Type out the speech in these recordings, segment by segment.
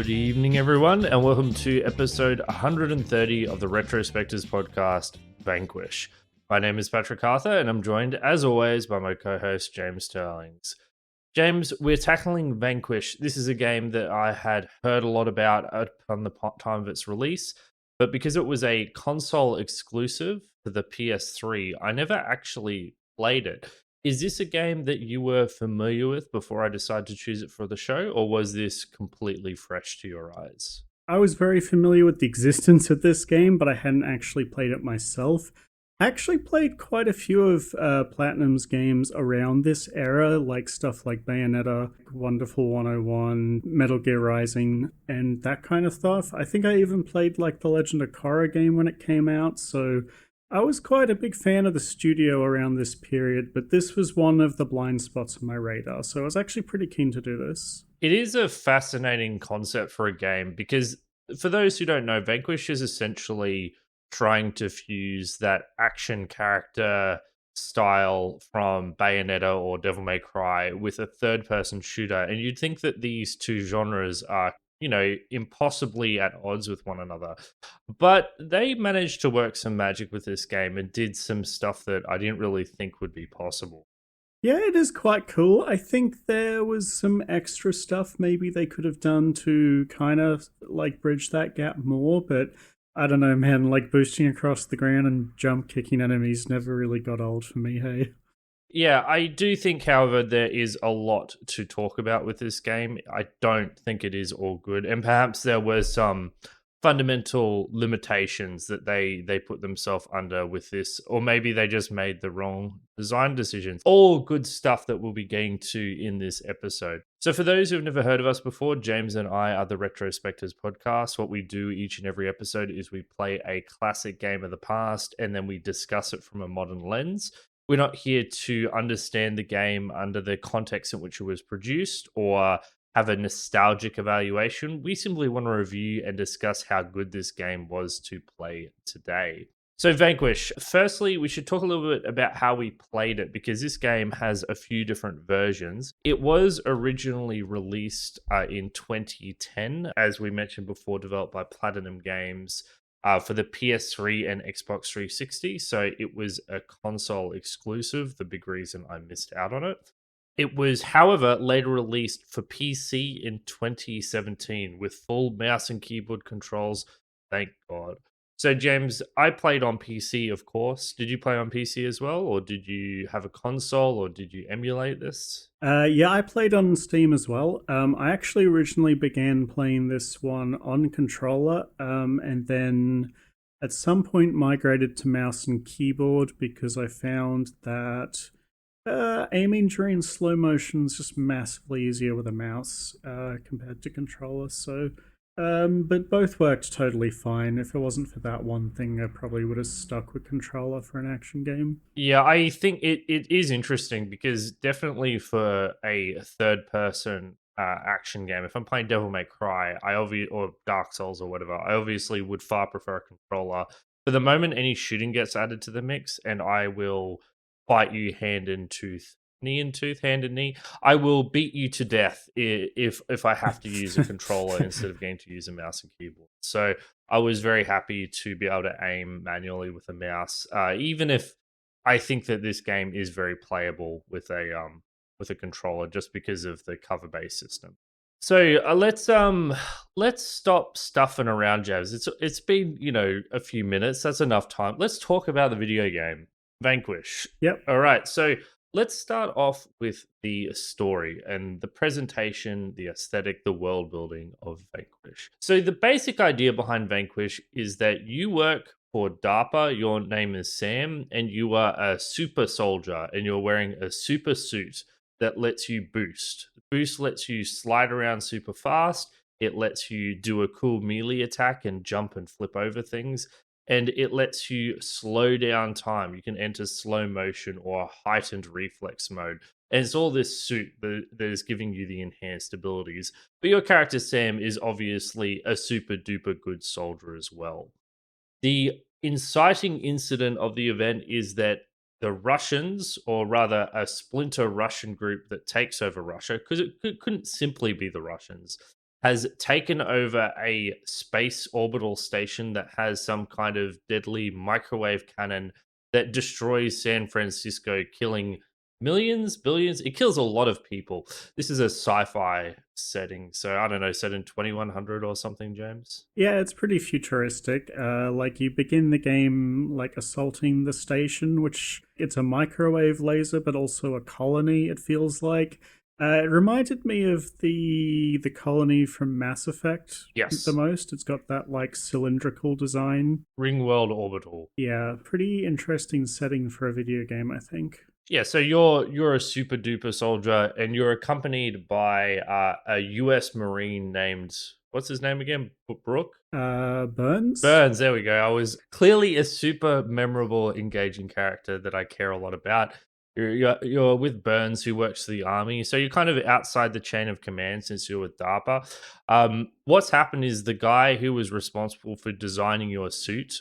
Good evening, everyone, and welcome to episode 130 of the Retrospectives podcast, Vanquish. My name is Patrick Arthur, and I'm joined, as always, by my co-host, James Sterlings. James, we're tackling Vanquish. This is a game that I had heard a lot about upon the time of its release, but because it was a console exclusive to the PS3, I never actually played it. Is this a game that you were familiar with before I decided to choose it for the show, or was this completely fresh to your eyes? I was very familiar with the existence of this game, but I hadn't actually played it myself. I actually played quite a few of Platinum's games around this era, like stuff like Bayonetta, Wonderful 101, Metal Gear Rising, and that kind of stuff. I think I even played like the Legend of Korra game when it came out, so I was quite a big fan of the studio around this period, but this was one of the blind spots on my radar, so I was actually pretty keen to do this. It is a fascinating concept for a game because, for those who don't know, Vanquish is essentially trying to fuse that action character style from Bayonetta or Devil May Cry with a third-person shooter, and you'd think that these two genres are impossibly at odds with one another. But they managed to work some magic with this game and did some stuff that I didn't really think would be possible. Yeah, it is quite cool. I think there was some extra stuff maybe they could have done to kind of like bridge that gap more, but I don't know, man, like boosting across the ground and jump kicking enemies never really got old for me, hey? Yeah, I do think, however, there is a lot to talk about with this game. I don't think it is all good. And perhaps there were some fundamental limitations that they put themselves under with this, or maybe they just made the wrong design decisions. All good stuff that we'll be getting to in this episode. So for those who've never heard of us before, James and I are the Retrospectives podcast. What we do each and every episode is we play a classic game of the past and then we discuss it from a modern lens. We're not here to understand the game under the context in which it was produced or have a nostalgic evaluation. We simply want to review and discuss how good this game was to play today. So Vanquish, firstly, we should talk a little bit about how we played it because this game has a few different versions. It was originally released in 2010, as we mentioned before, developed by Platinum Games. For the PS3 and Xbox 360, so it was a console exclusive, the big reason I missed out on it. It was, however, later released for PC in 2017 with full mouse and keyboard controls, thank God. So, James, I played on PC, of course. Did you play on PC as well, or did you have a console, or did you emulate this? Yeah, I played on Steam as well. I actually originally began playing this one on controller, and then at some point migrated to mouse and keyboard because I found that aiming during slow motion is just massively easier with a mouse compared to controller. So, but both worked totally fine. If it wasn't for that one thing, I probably would have stuck with controller for an action game. Yeah, I think it is interesting because definitely for a third-person action game, if I'm playing Devil May Cry, or Dark Souls or whatever, I obviously would far prefer a controller. For the moment any shooting gets added to the mix, and I will fight you hand and tooth, knee and tooth, hand and knee. I will beat you to death if I have to use a controller instead of getting to use a mouse and keyboard. So I was very happy to be able to aim manually with a mouse, even if I think that this game is very playable with a controller just because of the cover based system. So let's stop stuffing around, Jazz. It's been a few minutes. That's enough time. Let's talk about the video game Vanquish. Yep. All right. So let's start off with the story and the presentation, the aesthetic, the world building of Vanquish. So the basic idea behind Vanquish is that you work for DARPA, your name is Sam, and you are a super soldier, and you're wearing a super suit that lets you boost. Boost lets you slide around super fast. It lets you do a cool melee attack and jump and flip over things. And it lets you slow down time. You can enter slow motion or heightened reflex mode. And it's all this suit that is giving you the enhanced abilities. But your character, Sam, is obviously a super duper good soldier as well. The inciting incident of the event is that the Russians, or rather a splinter Russian group that takes over Russia, because it couldn't simply be the Russians, has taken over a space orbital station that has some kind of deadly microwave cannon that destroys San Francisco, killing millions, billions. It kills a lot of people. This is a sci-fi setting, so I don't know, set in 2100 or something, James. Yeah, it's pretty futuristic. Like you begin the game like assaulting the station, which it's a microwave laser, but also a colony. It feels like it reminded me of the colony from Mass Effect the Yes, most. It's got that like cylindrical design. Ringworld Orbital. Yeah, pretty interesting setting for a video game, I think. Yeah, so you're a super duper soldier, and you're accompanied by a U.S. Marine named, what's his name again? Brooke Burns. Burns. There we go. I was clearly a super memorable, engaging character that I care a lot about. You're with Burns, who works for the army, so you're kind of outside the chain of command since you're with DARPA. What's happened is the guy who was responsible for designing your suit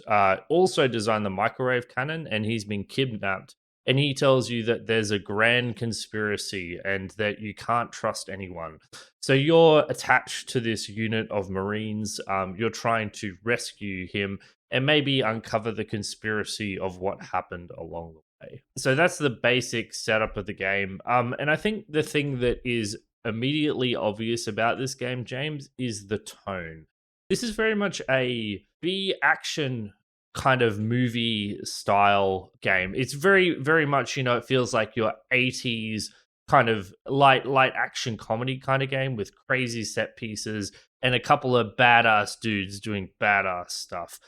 also designed the microwave cannon, and he's been kidnapped. And he tells you that there's a grand conspiracy and that you can't trust anyone. So you're attached to this unit of Marines. You're trying to rescue him and maybe uncover the conspiracy of what happened along the way. So that's the basic setup of the game. And I think the thing that is immediately obvious about this game, James, is the tone. This is very much a B action kind of movie style game. It's very, very much, it feels like your 80s kind of light action comedy kind of game with crazy set pieces and a couple of badass dudes doing badass stuff.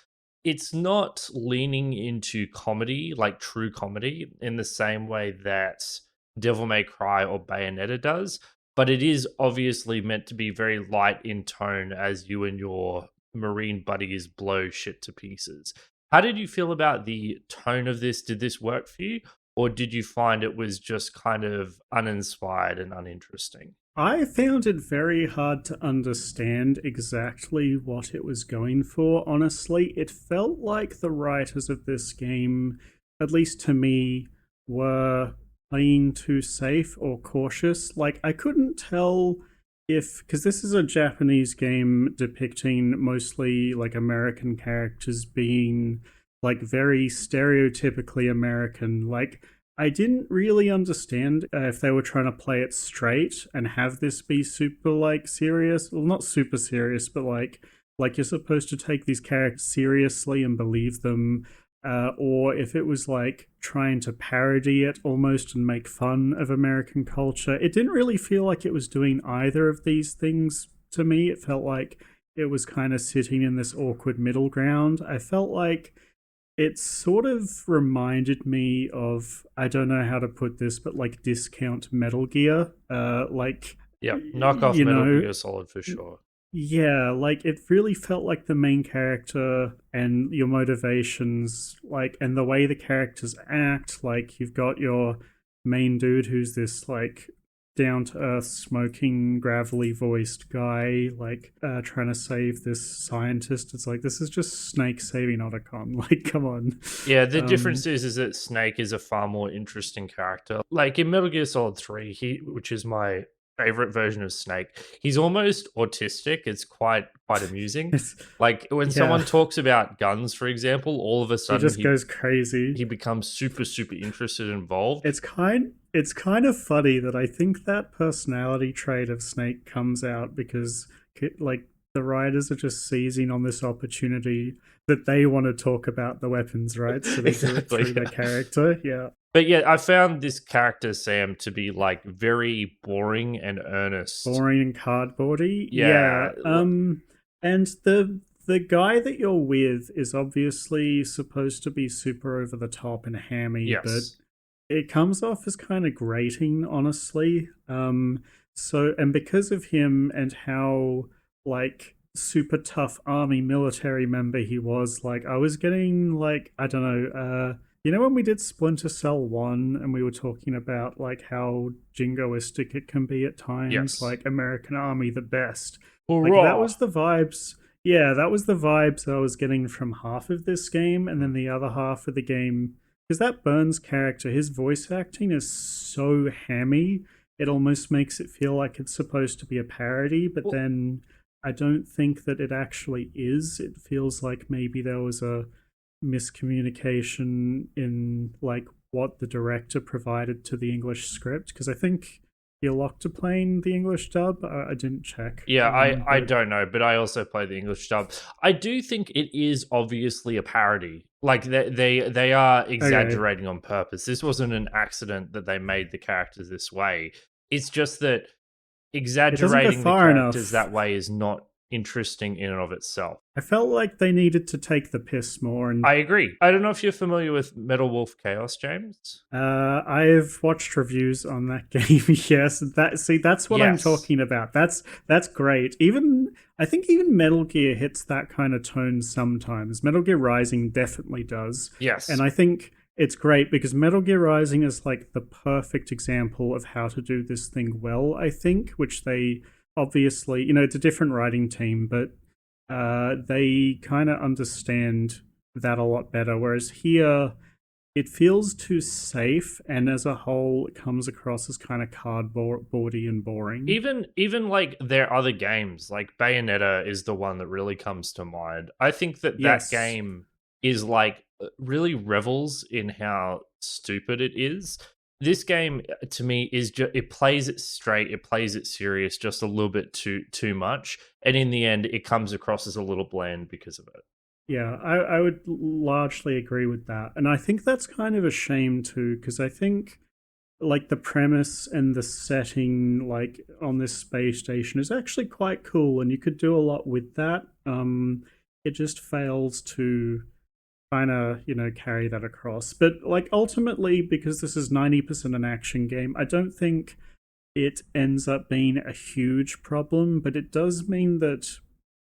It's not leaning into comedy, like true comedy, in the same way that Devil May Cry or Bayonetta does, but it is obviously meant to be very light in tone as you and your Marine buddies blow shit to pieces. How did you feel about the tone of this? Did this work for you? Or did you find it was just kind of uninspired and uninteresting? I found it very hard to understand exactly what it was going for, honestly. It felt like the writers of this game, at least to me, were playing too safe or cautious. Like, I couldn't tell if, because this is a Japanese game depicting mostly like American characters being like very stereotypically American. Like, I didn't really understand if they were trying to play it straight and have this be super like serious. Well, not super serious, but like you're supposed to take these characters seriously and believe them, or if it was like trying to parody it almost and make fun of American culture. It didn't really feel like it was doing either of these things to me. It felt like it was kind of sitting in this awkward middle ground. I felt like it sort of reminded me of, I don't know how to put this, but like discount Metal Gear. Yeah, knock off Metal Gear Solid for sure. Yeah, like it really felt like the main character and your motivations, like, and the way the characters act. Like, you've got your main dude who's this like down to earth, smoking, gravelly voiced guy, like trying to save this scientist. It's like, this is just Snake saving Otacon. Like, come on. Yeah, the difference is that Snake is a far more interesting character. Like in Metal Gear Solid 3, which is my favorite version of Snake, he's almost autistic. It's quite amusing. Like when someone talks about guns, for example, all of a sudden he just goes crazy. He becomes super interested and involved. It's kind of funny that I think that personality trait of Snake comes out because like the writers are just seizing on this opportunity that they want to talk about the weapons, right? So they do it through their character. Yeah. But yeah, I found this character, Sam, to be like very boring and earnest. Boring and cardboardy. Yeah. And the guy that you're with is obviously supposed to be super over the top and hammy, but it comes off as kind of grating, honestly. So, and because of him and how like super tough army military member he was, like I was getting like, I don't know, you know when we did Splinter Cell 1 and we were talking about like how jingoistic it can be at times, like American Army the best. Like, that was the vibes. Yeah, that was the vibes I was getting from half of this game, and then the other half of the game, because that Burns character, his voice acting is so hammy, it almost makes it feel like it's supposed to be a parody, but then I don't think that it actually is. It feels like maybe there was a miscommunication in like what the director provided to the English script, because I think you're locked to playing the English dub. I didn't check. Yeah, I don't know, but I also play the English dub. I do think it is obviously a parody. Like they are Okay, exaggerating on purpose. This wasn't an accident that they made the characters this way. It's just that it doesn't go exaggerating the far characters enough. that way is not interesting in and of itself. I felt like they needed to take the piss more, and I agree. I don't know if you're familiar with Metal Wolf Chaos, James. I've watched reviews on that game. Yes, that's what I'm Yes. talking about. That's great. Even I think even Metal Gear hits that kind of tone sometimes. Metal Gear Rising definitely does, Yes. and I think it's great because Metal Gear Rising is like the perfect example of how to do this thing well. I think, which they obviously, it's a different writing team, but they kind of understand that a lot better. Whereas here, it feels too safe, and as a whole, it comes across as kind of cardboardy and boring. Even like their other games, like Bayonetta is the one that really comes to mind. I think that Yes. game is like really revels in how stupid it is. This game to me is just it plays it straight, it plays it serious just a little bit too much, and in the end it comes across as a little bland because of it. Yeah, I would largely agree with that. And I think that's kind of a shame too, because I think like the premise and the setting like on this space station is actually quite cool and you could do a lot with that. It just fails to kind of, carry that across. But like ultimately, because this is 90% an action game, I don't think it ends up being a huge problem, but it does mean that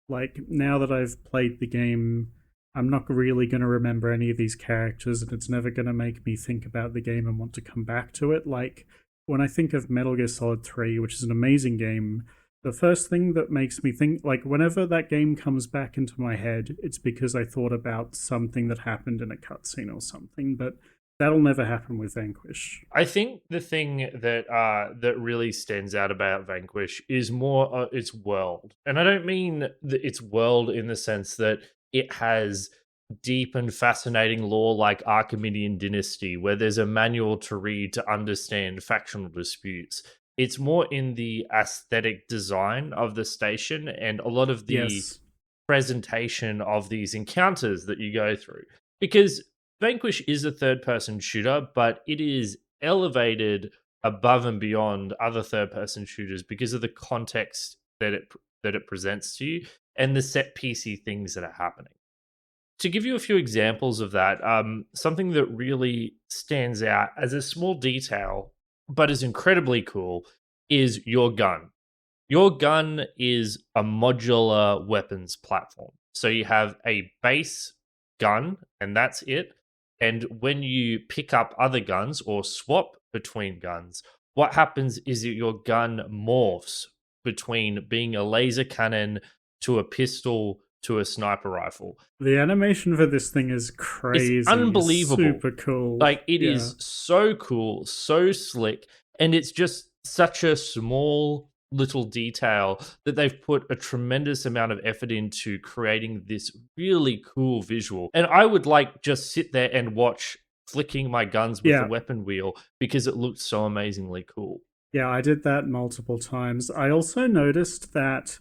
like now that I've played the game, I'm not really going to remember any of these characters, and it's never going to make me think about the game and want to come back to it. Like when I think of Metal Gear Solid 3, which is an amazing game, the first thing that makes me think, like, whenever that game comes back into my head, it's because I thought about something that happened in a cutscene or something, but that'll never happen with Vanquish. I think the thing that really stands out about Vanquish is more its world, and I don't mean its world in the sense that it has deep and fascinating lore like Archimedean Dynasty, where there's a manual to read to understand factional disputes. It's more in the aesthetic design of the station and a lot of the Yes. presentation of these encounters that you go through. Because Vanquish is a third person shooter, but it is elevated above and beyond other third person shooters because of the context that it presents to you and the set piecey things that are happening. To give you a few examples of that, something that really stands out as a small detail, but is incredibly cool, is your gun. Your gun is a modular weapons platform. So you have a base gun, and that's it. And when you pick up other guns or swap between guns, what happens is that your gun morphs between being a laser cannon to a pistol to a sniper rifle. The animation for this thing is It's crazy, unbelievable. super cool. Like it Yeah. is so cool, so slick, and it's just such a small little detail that they've put a tremendous amount of effort into creating this really cool visual. And I would like just sit there and watch flicking my guns with the Yeah. weapon wheel because it looked so amazingly cool. Yeah, I did that multiple times. I also noticed that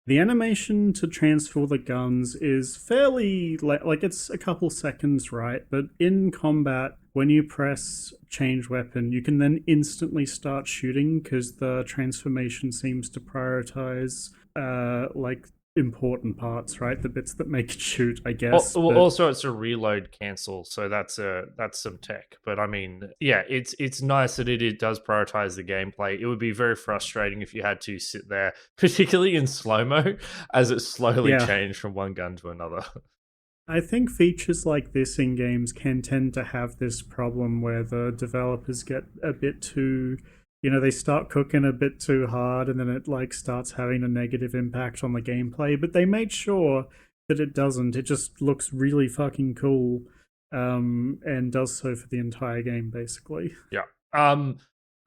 the animation to transfer the guns is fairly like it's a couple seconds, right? But in combat, when you press change weapon, you can then instantly start shooting because the transformation seems to prioritize like important parts, right? The bits that make it shoot, I guess. But Also, it's a reload cancel, so that's some tech. But I mean, yeah, it's nice that it does prioritize the gameplay. It would be very frustrating if you had to sit there, particularly in slow mo, as it slowly yeah, changed from one gun to another. I think features like this in games can tend to have this problem where the developers get a bit too, they start cooking a bit too hard and then it like starts having a negative impact on the gameplay, but they made sure that it doesn't. It just looks really fucking cool and does so for the entire game basically. Yeah.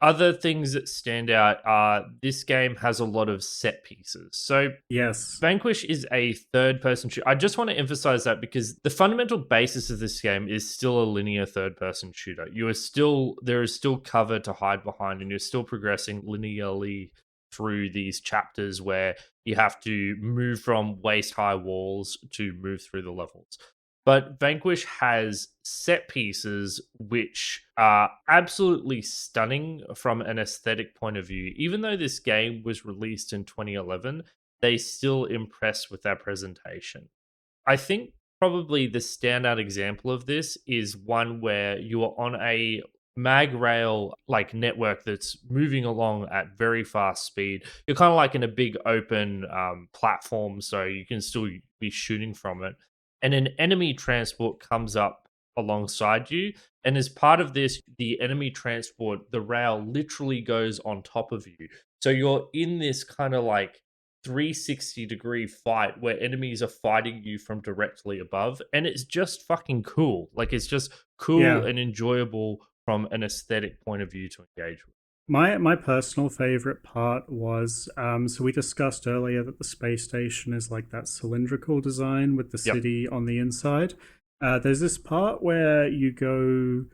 Other things that stand out are this game has a lot of set pieces. So Yes. Vanquish is a third person shooter. I just want to emphasize that because the fundamental basis of this game is still a linear third person shooter. There is still cover to hide behind, and you're still progressing linearly through these chapters where you have to move from waist high walls to move through the levels. But Vanquish has set pieces which are absolutely stunning from an aesthetic point of view. Even though this game was released in 2011, they still impress with their presentation. I think probably the standout example of this is one where you are on a mag rail like network that's moving along at very fast speed. You're kind of like in a big open platform, so you can still be shooting from it. And an enemy transport comes up alongside you. And as part of this, the enemy transport, the rail literally goes on top of you. So you're in this kind of like 360-degree fight where enemies are fighting you from directly above, and it's just fucking cool. Like, it's just cool Yeah. and enjoyable from an aesthetic point of view to engage with. My personal favorite part was so we discussed earlier that the space station is like that cylindrical design with the Yep. city on the inside. There's this part where you go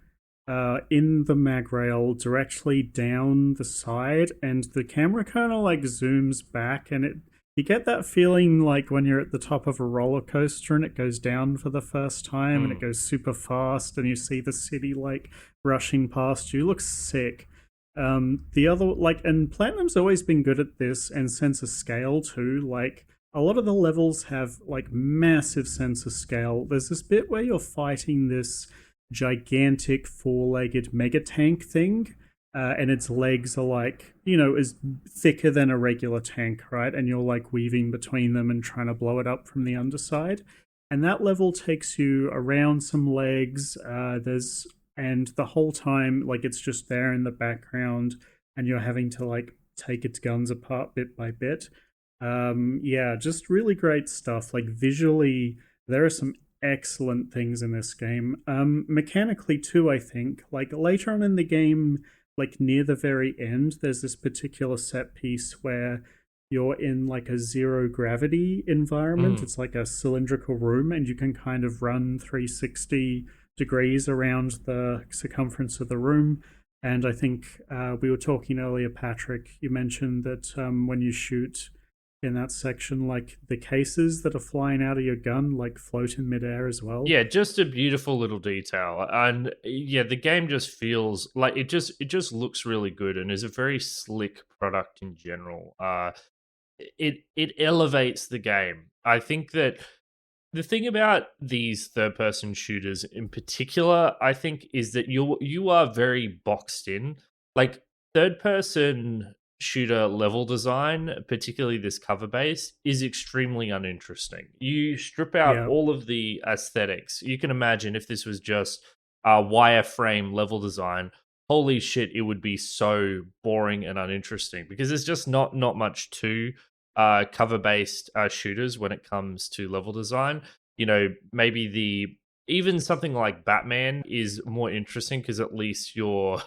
in the mag rail directly down the side, and the camera kind of like zooms back, and you get that feeling like when you're at the top of a roller coaster and it goes down for the first time and it goes super fast, and you see the city like rushing past you. It looks sick. The other, like, and Platinum's always been good at this and sense of scale too. Like, a lot of the levels have like massive sense of scale. There's this bit where you're fighting this gigantic four-legged mega tank thing, and its legs are like, is thicker than a regular tank, right? And you're like weaving between them and trying to blow it up from the underside. And that level takes you around some legs. And the whole time, like, it's just there in the background, and you're having to like take its guns apart bit by bit. Yeah, just really great stuff. Like, visually, there are some excellent things in this game. Mechanically too, I think. Like, later on in the game, like near the very end, there's this particular set piece where you're in like a zero gravity environment. It's like a cylindrical room, and you can kind of run 360 degrees around the circumference of the room. And I think we were talking earlier, Patrick, you mentioned that when you shoot in that section, like the cases that are flying out of your gun like float in midair as well. Yeah, just a beautiful little detail. And yeah, the game just feels like it just looks really good and is a very slick product in general. It elevates the game. I think that the thing about these third person shooters in particular, I think, is that you are very boxed in. Like, third person shooter level design, particularly this cover base, is extremely uninteresting. You strip out Yeah. all of the aesthetics. You can imagine if this was just a wireframe level design, holy shit, it would be so boring and uninteresting because there's just not much to cover based shooters when it comes to level design. Maybe even something like Batman is more interesting because at least you're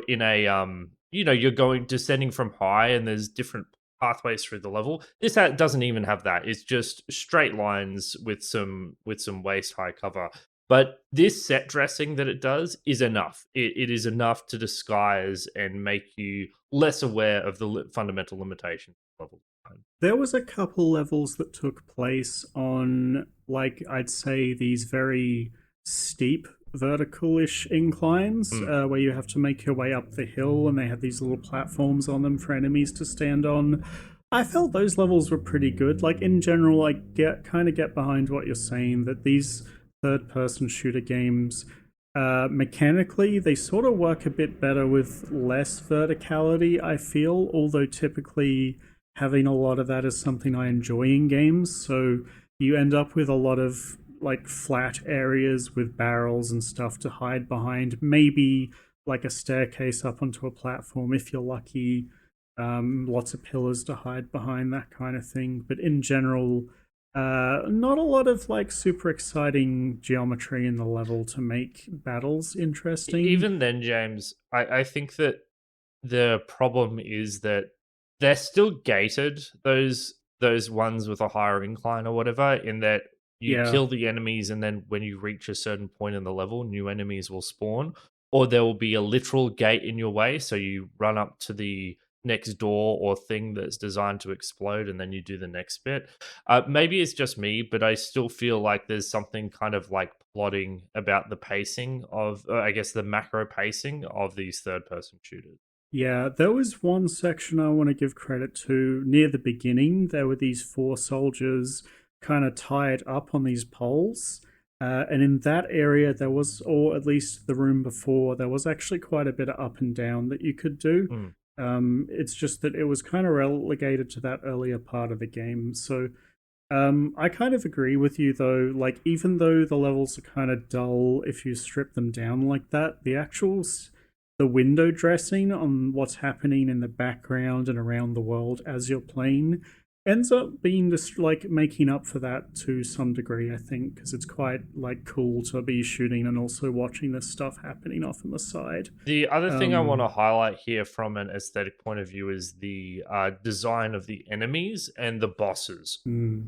in a you're going descending from high and there's different pathways through the level. This doesn't even have that. It's just straight lines with some waist high cover. But this set dressing that it does is enough. It is enough to disguise and make you less aware of the fundamental limitations of level design. There was a couple levels that took place on, like, I'd say these very steep vertical-ish inclines where you have to make your way up the hill, and they had these little platforms on them for enemies to stand on. I felt those levels were pretty good. Like, in general, I kind of get behind what you're saying, that these third-person shooter games, mechanically, they sort of work a bit better with less verticality, I feel, although typically having a lot of that is something I enjoy in games. So you end up with a lot of like flat areas with barrels and stuff to hide behind, maybe like a staircase up onto a platform if you're lucky, lots of pillars to hide behind, that kind of thing. But in general, not a lot of like super exciting geometry in the level to make battles interesting. Even then, James, I think that the problem is that they're still gated, those ones with a higher incline or whatever, in that you Yeah. kill the enemies and then when you reach a certain point in the level, new enemies will spawn, or there will be a literal gate in your way, so you run up to the next door or thing that's designed to explode and then you do the next bit. Maybe it's just me, but I still feel like there's something kind of like plodding about the pacing of, I guess, the macro pacing of these third person shooters. Yeah, there was one section I want to give credit to near the beginning. There were these four soldiers kind of tied up on these poles. And in that area, there was, or at least the room before, there was actually quite a bit of up and down that you could do. Mm. It's just that it was kind of relegated to that earlier part of the game. So I kind of agree with you, though. Like, even though the levels are kind of dull if you strip them down like that, the window dressing on what's happening in the background and around the world as you're playing ends up being just like making up for that to some degree, I think, because it's quite like cool to be shooting and also watching this stuff happening off on the side. The other thing I want to Um, highlight here from an aesthetic point of view is the design of the enemies and the bosses. mm,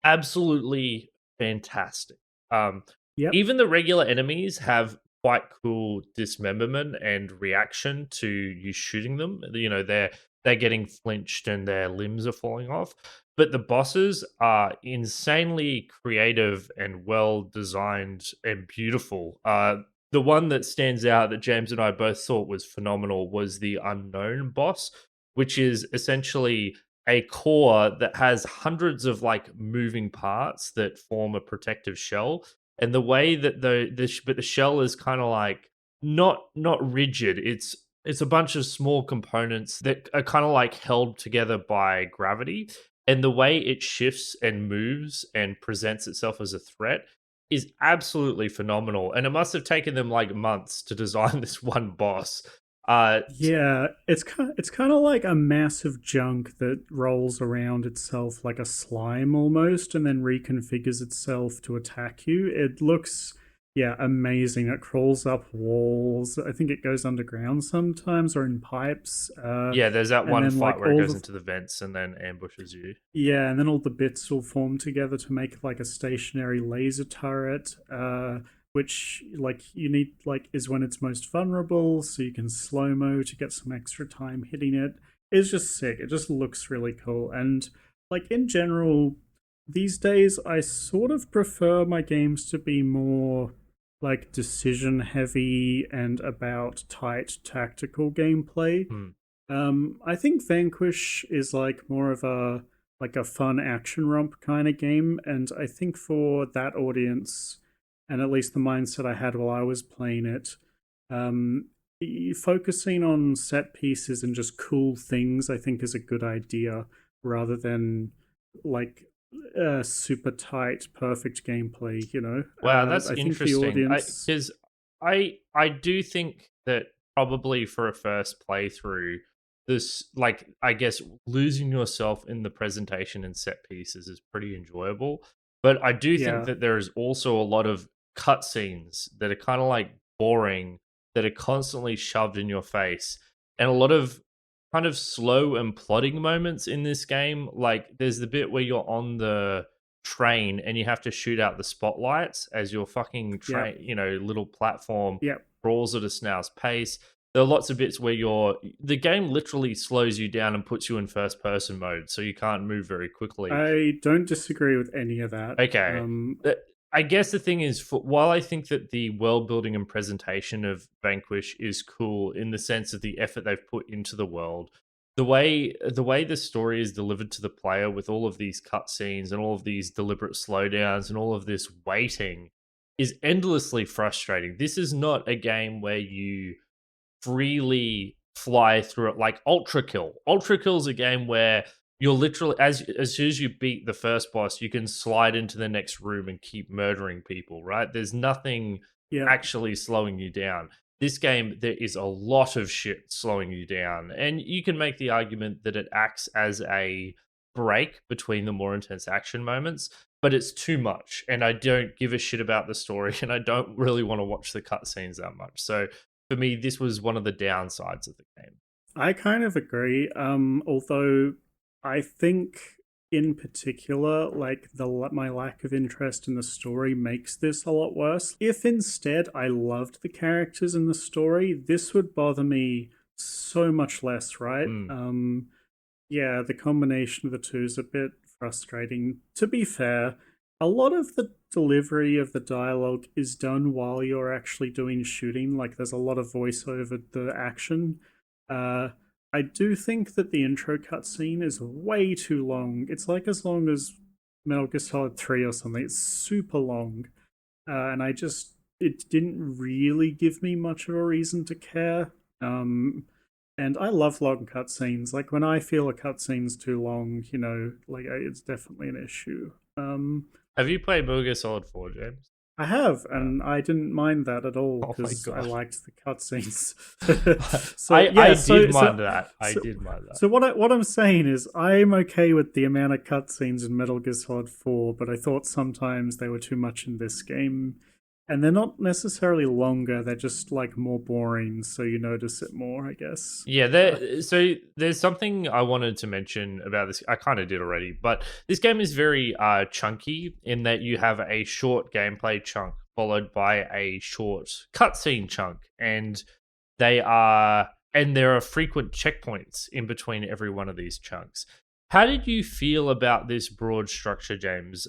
Absolutely fantastic. Um, yep, Even the regular enemies have quite cool dismemberment and reaction to you shooting them. You know, they're getting flinched and their limbs are falling off. But the bosses are insanely creative and well designed and beautiful. The one that stands out that James and I both thought was phenomenal was the unknown boss, which is essentially a core that has hundreds of like moving parts that form a protective shell. And the way that but the shell is kind of like not rigid. It's a bunch of small components that are kind of like held together by gravity. And the way it shifts and moves and presents itself as a threat is absolutely phenomenal. And it must have taken them like months to design this one boss. Uh, yeah, it's kind of like a massive junk that rolls around itself like a slime almost, and then reconfigures itself to attack you. It looks, yeah, amazing. It crawls up walls. I think it goes underground sometimes or in pipes. Yeah, there's that And one then fight like where it all goes the into the vents and then ambushes you. yeah, and then all the bits will form together to make like a stationary laser turret. Which like you need like is when it's most vulnerable, so you can slow mo to get some extra time hitting it. It's just sick. It just looks really cool, and like in general, these days I sort of prefer my games to be more like decision heavy and about tight tactical gameplay. Hmm. I think Vanquish is like more of a fun action romp kind of game, and I think for that audience, and at least the mindset I had while I was playing it, um, focusing on set pieces and just cool things, I think, is a good idea rather than like super tight, perfect gameplay. Wow, that's I think the interesting. I audience, because I do think that probably for a first playthrough, this like I guess losing yourself in the presentation and set pieces is pretty enjoyable. But I do think yeah, that there is also a lot of cutscenes that are kind of like boring, that are constantly shoved in your face, and a lot of kind of slow and plodding moments in this game. Like there's the bit where you're on the train and you have to shoot out the spotlights as your fucking yeah, train, little platform yeah. crawls at a snail's pace. There are lots of bits where the game literally slows you down and puts you in first person mode, so you can't move very quickly. I don't disagree with any of that. Okay. I guess the thing is, while I think that the world building and presentation of Vanquish is cool in the sense of the effort they've put into the world, the way the story is delivered to the player with all of these cutscenes and all of these deliberate slowdowns and all of this waiting is endlessly frustrating. This is not a game where you freely fly through it like Ultra Kill. Ultra Kill is a game where you're literally as soon as you beat the first boss, you can slide into the next room and keep murdering people, right? There's nothing Yeah, actually slowing you down. This game, there is a lot of shit slowing you down. And you can make the argument that it acts as a break between the more intense action moments, but it's too much. And I don't give a shit about the story and I don't really want to watch the cutscenes that much. So for me, this was one of the downsides of the game. I kind of agree. Although I think in particular, like my lack of interest in the story makes this a lot worse. If instead I loved the characters in the story, this would bother me so much less, right? Mm. Yeah, the combination of the two is a bit frustrating. To be fair, a lot of the delivery of the dialogue is done while you're actually doing shooting. Like, there's a lot of voice over the action. Uh, I do think that the intro cutscene is way too long. It's like as long as Metal Gear Solid 3 or something. It's super long. And it didn't really give me much of a reason to care. And I love long cutscenes. Like when I feel a cutscene's too long, like it's definitely an issue. Have you played Metal Gear Solid 4, James? I have, Uh, and I didn't mind that at all oh my because I god. liked the cutscenes. So I yeah, I so did so mind that. I so did mind that. so what I'm saying is I'm okay with the amount of cutscenes in Metal Gear Solid 4, but I thought sometimes they were too much in this game. And they're not necessarily longer, they're just like more boring, so you notice it more, I guess. Yeah, Uh, so there's something I wanted to mention about this. I kind of did already, but this game is very chunky in that you have a short gameplay chunk followed by a short cutscene chunk, and there are frequent checkpoints in between every one of these chunks. How did you feel about this broad structure, James?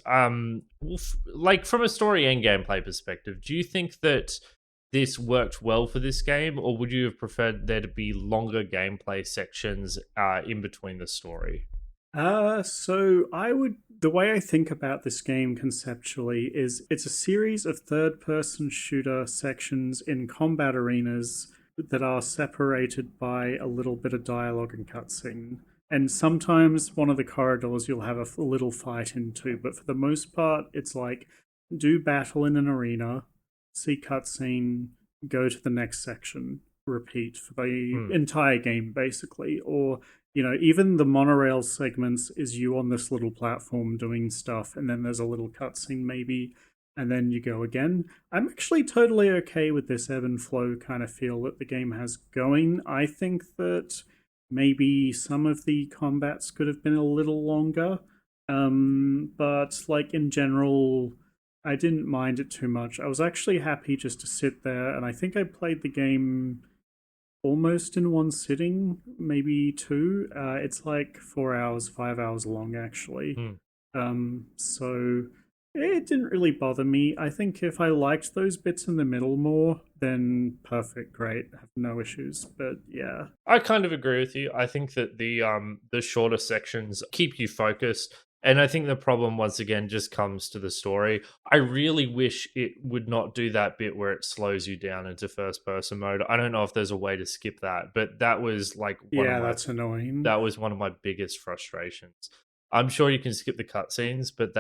Like from a story and gameplay perspective, do you think that this worked well for this game, or would you have preferred there to be longer gameplay sections in between the story? so the way I think about this game conceptually is it's a series of third person shooter sections in combat arenas that are separated by a little bit of dialogue and cutscene. And sometimes one of the corridors you'll have a little fight into, but for the most part, it's like do battle in an arena, see cutscene, go to the next section, repeat for the Hmm. entire game, basically. Or even the monorail segments is you on this little platform doing stuff, and then there's a little cutscene maybe, and then you go again. I'm actually totally okay with this ebb and flow kind of feel that the game has going. I think that maybe some of the combats could have been a little longer, but like in general, I didn't mind it too much. I was actually happy just to sit there, and I think I played the game almost in one sitting, maybe two. It's like 4 hours, 5 hours long, actually. Hmm. So it didn't really bother me. I think if I liked those bits in the middle more, then perfect, great, have no issues. But yeah, I kind of agree with you. I think that the shorter sections keep you focused. And I think the problem once again just comes to the story. I really wish it would not do that bit where it slows you down into first person mode. I don't know if there's a way to skip that, but that was like yeah, that's annoying. one of my biggest frustrations. I'm sure you can skip the cutscenes, but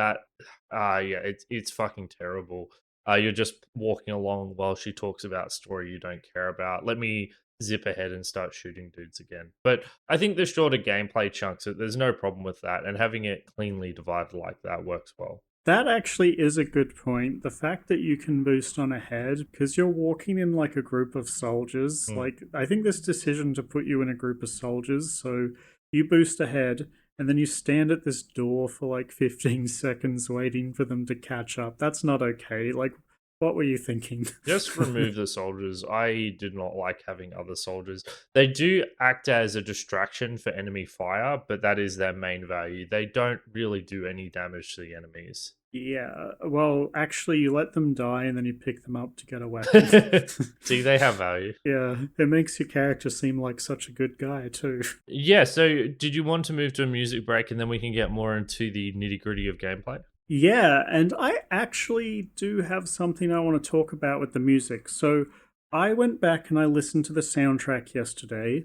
yeah, it's fucking terrible. You're just walking along while she talks about story you don't care about. Let me zip ahead and start shooting dudes again. But I think the shorter gameplay chunks, there's no problem with that, and having it cleanly divided like that works well. That actually is a good point. The fact that you can boost on ahead because you're walking in like a group of soldiers. Mm. Like, I think this decision to put you in a group of soldiers, so you boost ahead and then you stand at this door for like 15 seconds waiting for them to catch up. That's not okay. Like, what were you thinking? Just remove the soldiers. I do not like having other soldiers. They do act as a distraction for enemy fire, but that is their main value. They don't really do any damage to the enemies. Yeah, well, actually, you let them die and then you pick them up to get a weapon. See, they have value. Yeah, it makes your character seem like such a good guy, too. Yeah, so did you want to move to a music break and then we can get more into the nitty gritty of gameplay? Yeah, and I actually do have something I want to talk about with the music. So I went back and I listened to the soundtrack yesterday,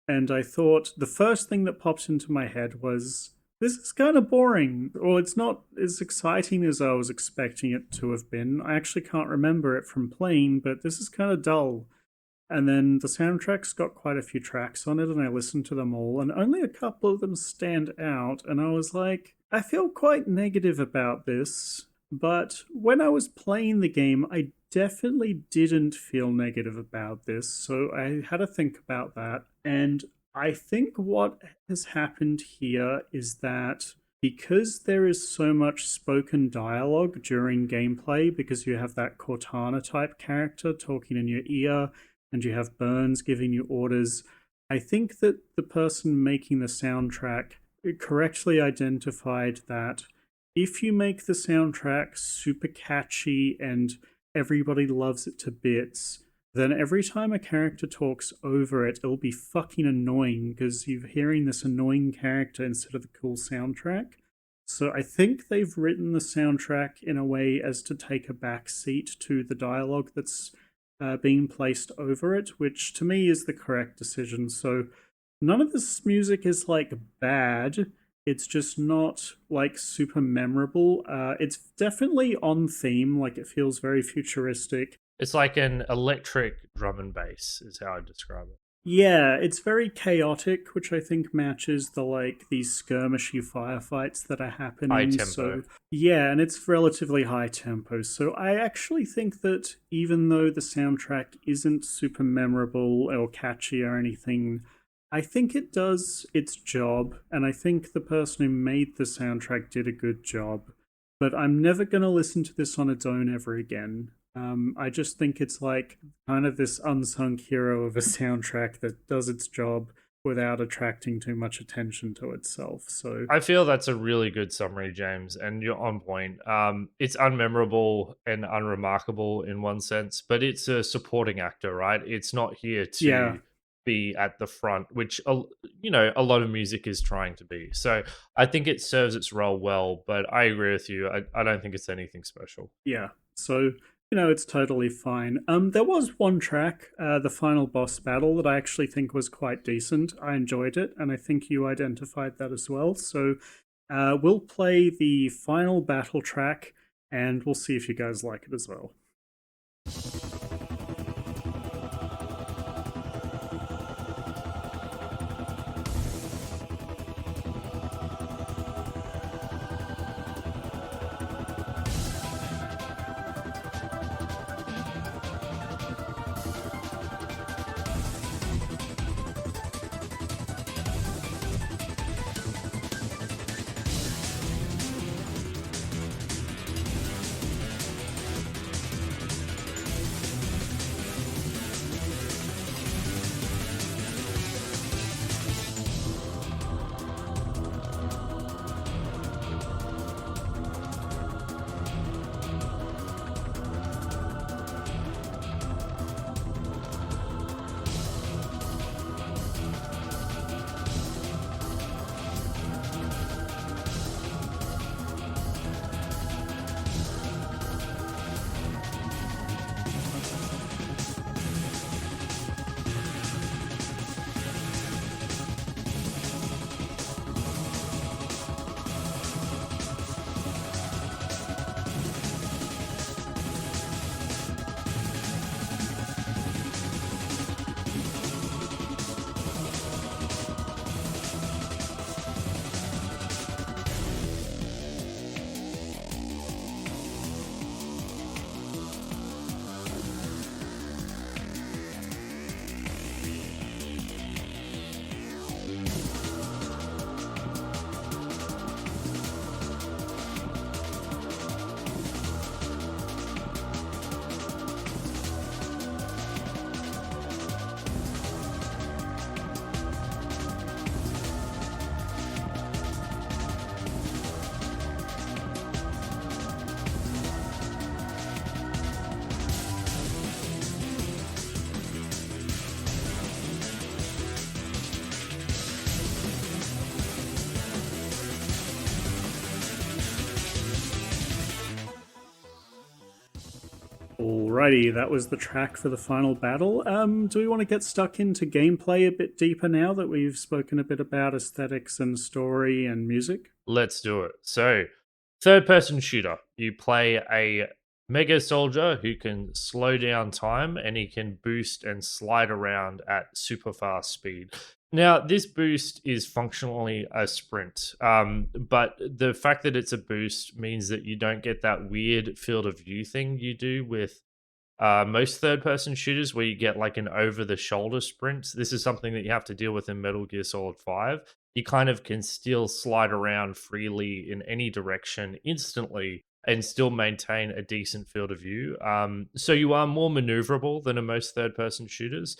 and I thought the first thing that popped into my head was this is kind of boring, or it's not as exciting as I was expecting it to have been. I actually can't remember it from playing, but this is kind of dull. And then the soundtrack's got quite a few tracks on it, and I listened to them all, and only a couple of them stand out. And I was like, I feel quite negative about this. But when I was playing the game, I definitely didn't feel negative about this. So I had to think about that. And I think what has happened here is that because there is so much spoken dialogue during gameplay, because you have that Cortana type character talking in your ear and you have Burns giving you orders, I think that the person making the soundtrack correctly identified that if you make the soundtrack super catchy and everybody loves it to bits, then every time a character talks over it, it'll be fucking annoying because you're hearing this annoying character instead of the cool soundtrack. So I think they've written the soundtrack in a way as to take a back seat to the dialogue that's being placed over it, which to me is the correct decision. So none of this music is like bad. It's just not like super memorable. It's definitely on theme, like it feels very futuristic. It's like an electric drum and bass, is how I describe it. Yeah, it's very chaotic, which I think matches the like these skirmishy firefights that are High happening. tempo. So yeah, and it's relatively high tempo. So I actually think that even though the soundtrack isn't super memorable or catchy or anything, I think it does its job, and I think the person who made the soundtrack did a good job. But I'm never gonna listen to this on its own ever again. I just think it's like kind of this unsung hero of a soundtrack that does its job without attracting too much attention to itself. So I feel that's a really good summary, James, and you're on point. It's unmemorable and unremarkable in one sense, but it's a supporting actor, right? It's not here yeah, to be at the front, which a lot of music is trying to be. So I think it serves its role well, but I agree with you. I don't think it's anything special. yeah. So it's totally fine. There was one track, the final boss battle, that I actually think was quite decent. I enjoyed it, and I think you identified that as well. So we'll play the final battle track, and we'll see if you guys like it as well. Alrighty, that was the track for the final battle. Do we want to get stuck into gameplay a bit deeper now that we've spoken a bit about aesthetics and story and music? Let's do it. So, third person shooter. You play a mega soldier who can slow down time and he can boost and slide around at super fast speed. Now, this boost is functionally a sprint, but the fact that it's a boost means that you don't get that weird field of view thing you do with Most third-person shooters where you get like an over-the-shoulder sprint, this is something that you have to deal with in Metal Gear Solid 5. You kind of can still slide around freely in any direction instantly and still maintain a decent field of view. So you are more maneuverable than in most third-person shooters.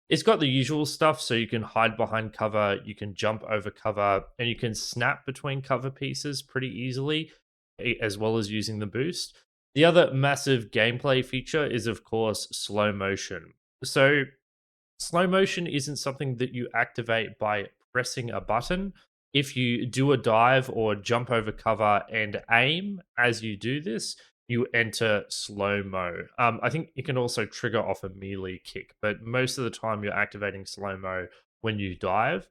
It's got the usual stuff, so you can hide behind cover, you can jump over cover, and you can snap between cover pieces pretty easily, as well as using the boost. The other massive gameplay feature is, of course, slow motion. So, slow motion isn't something that you activate by pressing a button. If you do a dive or jump over cover and aim as you do this, you enter slow mo. I think you can also trigger off a melee kick, but most of the time you're activating slow mo when you dive.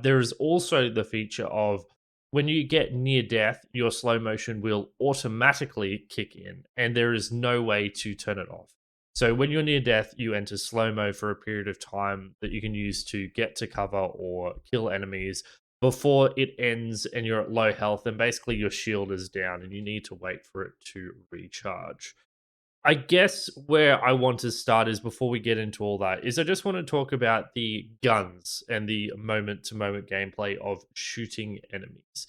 There is also the feature of when you get near death, your slow motion will automatically kick in, and there is no way to turn it off. So when you're near death, you enter slow mo for a period of time that you can use to get to cover or kill enemies before it ends and you're at low health and basically your shield is down and you need to wait for it to recharge. I guess where I want to start is before we get into all that is I just want to talk about the guns and the moment to moment gameplay of shooting enemies.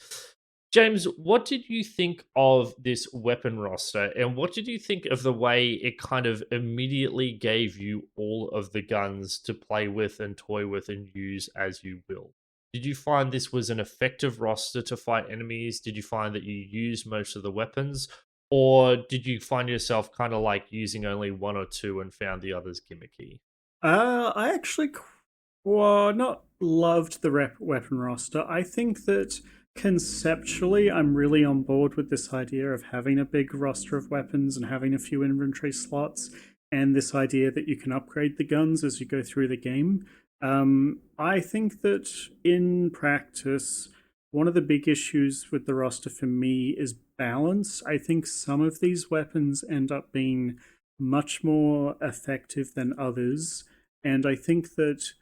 James, what did you think of this weapon roster and what did you think of the way it kind of immediately gave you all of the guns to play with and toy with and use as you will? Did you find this was an effective roster to fight enemies? Did you find that you used most of the weapons? Or did you find yourself kind of like using only one or two and found the others gimmicky? I actually well, not loved the weapon roster. I think that conceptually, I'm really on board with this idea of having a big roster of weapons and having a few inventory slots, and this idea that you can upgrade the guns as you go through the game. I think that in practice, one of the big issues with the roster for me is balance. I think some of these weapons end up being much more effective than others, and I think that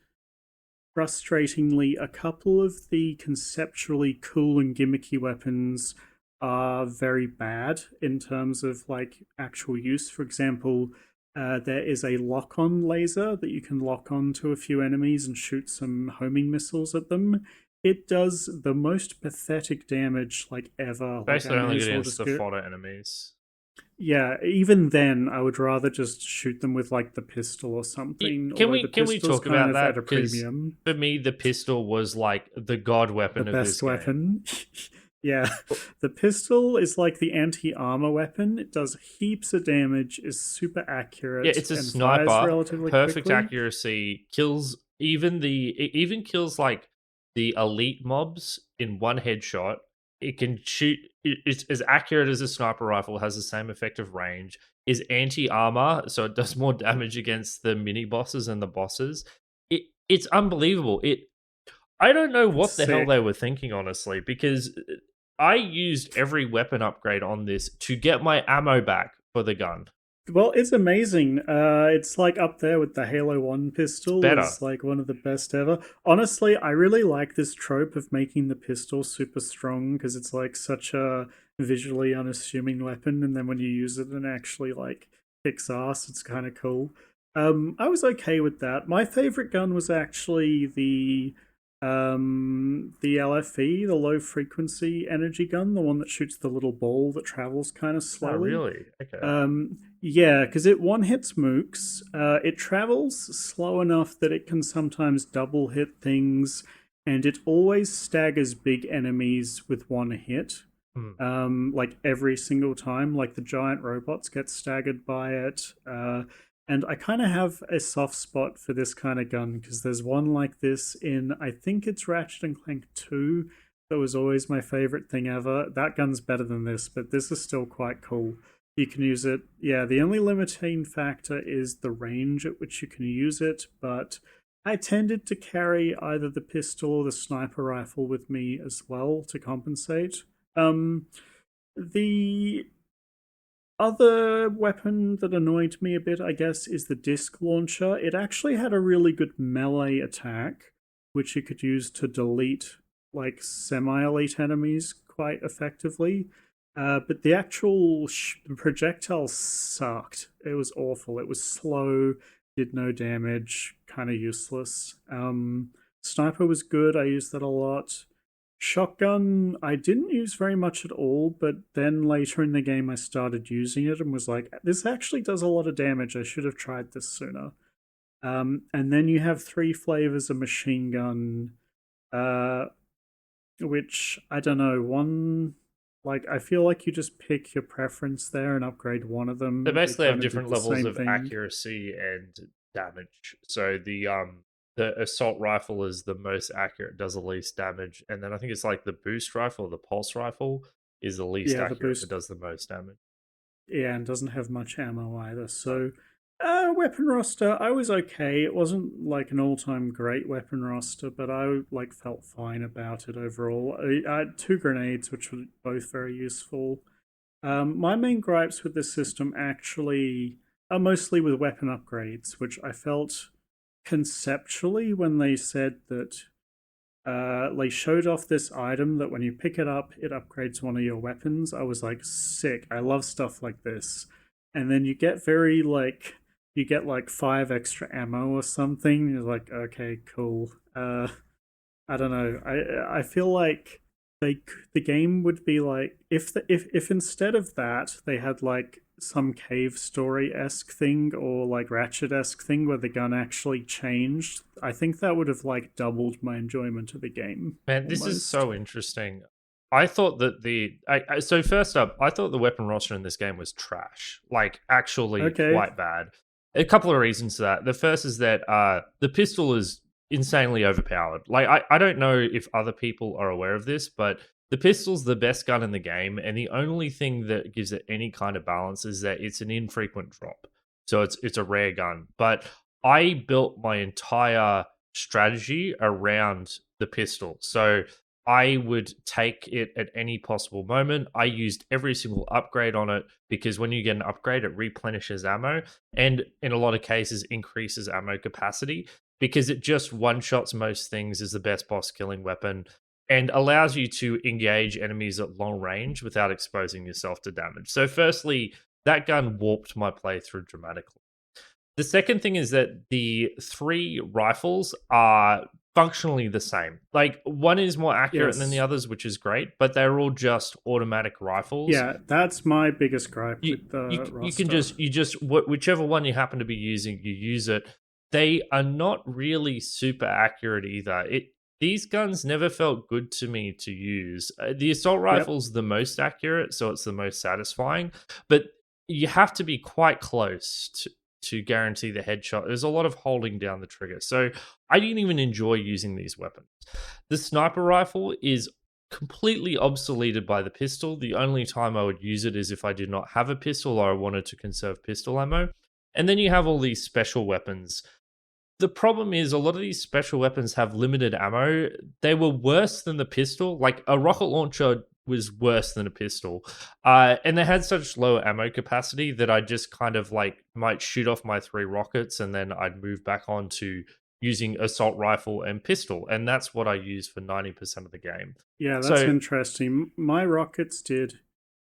frustratingly, a couple of the conceptually cool and gimmicky weapons are very bad in terms of like actual use. For example, there is a lock-on laser that you can lock on to a few enemies and shoot some homing missiles at them. It does the most pathetic damage like ever. Like I Basically, may only as well against just the go. fodder enemies. Yeah, even then, I would rather just shoot them with like the pistol or something. Can Although we the can we pistol's talk kind about of at that? a Because premium. for me, the pistol was like the god The weapon of this best game. weapon. Yeah, the pistol is like the anti-armor weapon. It does heaps of damage, is super Yeah, accurate, it's a and fires sniper, relatively perfect quickly. accuracy, kills it even kills like the elite mobs in one headshot. It can shoot. It's as accurate as a sniper rifle. Has the same effective range. Is anti armor, so it does more damage against the mini bosses and the bosses. It's unbelievable. I don't know It's what the hell sick. they were thinking, honestly, because I used every weapon upgrade on this to get my ammo back for the gun. Well, it's amazing. It's like up there with the Halo 1 It's pistol better. as like one of the best ever. Honestly, I really like this trope of making the pistol super strong because it's like such a visually unassuming weapon, and then when you use it and actually like kicks ass, it's kind of cool. I was okay with that. My favorite gun was actually the LFE, the low frequency energy gun, the one that shoots the little ball that travels kind of Oh, slowly. really? Okay. Yeah, because it one hits mooks. It travels slow enough that it can sometimes double hit things, and it always staggers big enemies with one hit. Hmm. Like every single time, like the giant robots get staggered by it. And I kind of have a soft spot for this kind of gun because there's one like this in, I think it's Ratchet and Clank 2. That was always my favorite thing ever. That gun's better than this, but this is still quite cool. You can use it. Yeah, the only limiting factor is the range at which you can use it, but I tended to carry either the pistol or the sniper rifle with me as well to compensate. The other weapon that annoyed me a bit, I guess, is the disc launcher. It actually had a really good melee attack, which you could use to delete like semi elite enemies quite effectively. But the actual projectile sucked. It was awful. It was slow, did no damage, kind of useless. Sniper was good. I used that a lot. Shotgun, I didn't use very much at all, but then later in the game, I started using it and was like, this actually does a lot of damage. I should have tried this sooner. And then you have three flavors of machine gun, uh, which I don't know. One, like, I feel like you just pick your preference there and upgrade one of They them. They basically have kind of did different the levels same of thing. accuracy and damage. So the assault rifle is the most accurate, does the least damage, and then I think it's like the boost rifle, the pulse rifle, is the least Yeah, the accurate but boost. does the most damage. Yeah, and doesn't have much ammo either. No. So, weapon roster, I was okay. It wasn't like an all-time great weapon roster, but I like felt fine about it overall. I had two grenades, which were both very useful. My main gripes with this system actually are mostly with weapon upgrades, which I felt conceptually when they said that they showed off this item that when you pick it up, it upgrades one of your weapons. I was like, sick. I love stuff like this. And then you get very like you get like five extra ammo or something. You're like, okay, cool. I don't know. I feel like the game would be like if instead of that they had like some cave story esque thing or like Ratchet esque thing where the gun actually changed. I think that would have like doubled my enjoyment of the game Man, this is almost. so interesting. I thought that so first up, I thought the weapon roster in this game was trash, like actually Okay. quite bad. A couple of reasons to that. The first is that the pistol is insanely overpowered. Like I don't know if other people are aware of this, but the pistol's the best gun in the game, and the only thing that gives it any kind of balance is that it's an infrequent drop. So it's a rare gun. But I built my entire strategy around the pistol. So I would take it at any possible moment. I used every single upgrade on it because when you get an upgrade, it replenishes ammo and in a lot of cases increases ammo capacity because it just one shots most things as the best boss killing weapon and allows you to engage enemies at long range without exposing yourself to damage. So, firstly, that gun warped my playthrough dramatically. The second thing is that the three rifles are functionally the same. Like one is more accurate than the Yes. others, which is great, but they're all just automatic rifles. Yeah, that's my biggest gripe You with the you can roster. whichever one you happen to be using, you use it. They are not really super accurate either. These guns never felt good to me to use. The assault Yep. rifle's the most accurate, so it's the most satisfying, but you have to be quite close to guarantee the headshot. There's a lot of holding down the trigger. So I didn't even enjoy using these weapons. The sniper rifle is completely obsoleted by the pistol. The only time I would use it is if I did not have a pistol or I wanted to conserve pistol ammo. And then you have all these special weapons. The problem is a lot of these special weapons have limited ammo. They were worse than the pistol. Like a rocket launcher was worse than a pistol. And they had such low ammo capacity that I just kind of like might shoot off my three rockets and then I'd move back on to using assault rifle and pistol. And that's what I use for 90% of the game. Yeah, that's So interesting. My rockets did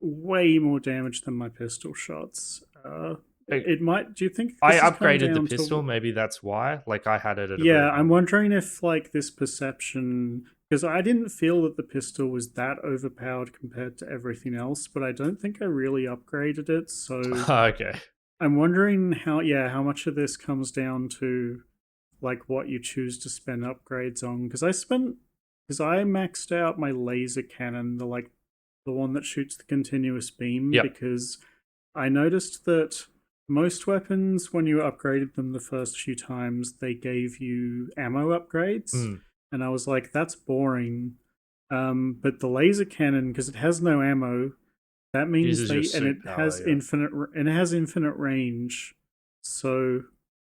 way more damage than my pistol shots. I It might. Do you think I this has come upgraded the down pistol. to? Maybe that's why. Like I had it at a Yeah, very I'm low. wondering if like this perception, because I didn't feel that the pistol was that overpowered compared to everything else, but I don't think I really upgraded it. So Okay. I'm wondering how much of this comes down to like what you choose to spend upgrades on. Because I maxed out my laser cannon, the one that shoots the continuous beam, Yep. because I noticed that most weapons, when you upgraded them the first few times, they gave you ammo upgrades, Mm. and I was like, that's boring. But the laser cannon, because it has no ammo, that means Uses your they and suit power. Yeah. it has infinite range. So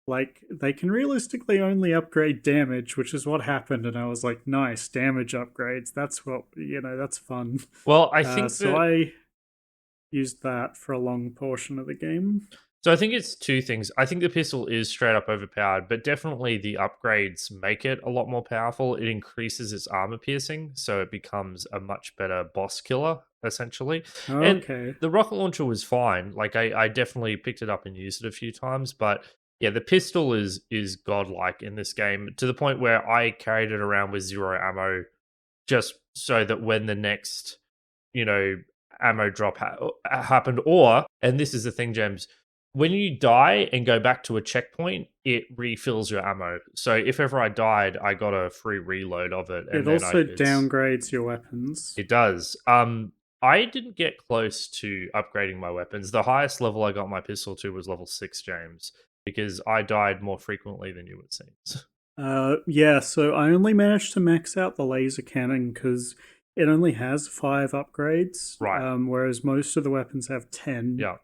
like they can realistically only upgrade damage, which is what happened. And I was like, nice damage upgrades. That's what that's fun. Well, I think So that I used that for a long portion of the game. So I think it's two things. I think the pistol is straight up overpowered, but definitely the upgrades make it a lot more powerful. It increases its armor piercing, so it becomes a much better boss killer, essentially. And Okay. the rocket launcher was fine. Like I definitely picked it up and used it a few times, but yeah, the pistol is godlike in this game to the point where I carried it around with zero ammo just so that when the next, you know, ammo drop happened, or, and this is the thing, James, when you die and go back to a checkpoint, it refills your ammo. So if ever I died, I got a free reload of it, and It then also it's downgrades your weapons. it does. I didn't get close to upgrading my weapons. The highest level I got my pistol to was level 6, James, because I died more frequently than you, it seems. Yeah, so I only managed to max out the laser cannon because it only has 5 upgrades, Right. whereas most of the weapons have 10. Yeah.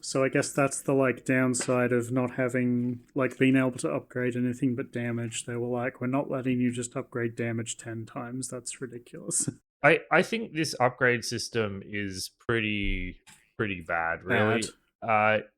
So I guess that's the like downside of not having like being able to upgrade anything but damage. They were like, we're not letting you just upgrade damage 10 times. That's ridiculous. I think this upgrade system is pretty bad, Bad. really.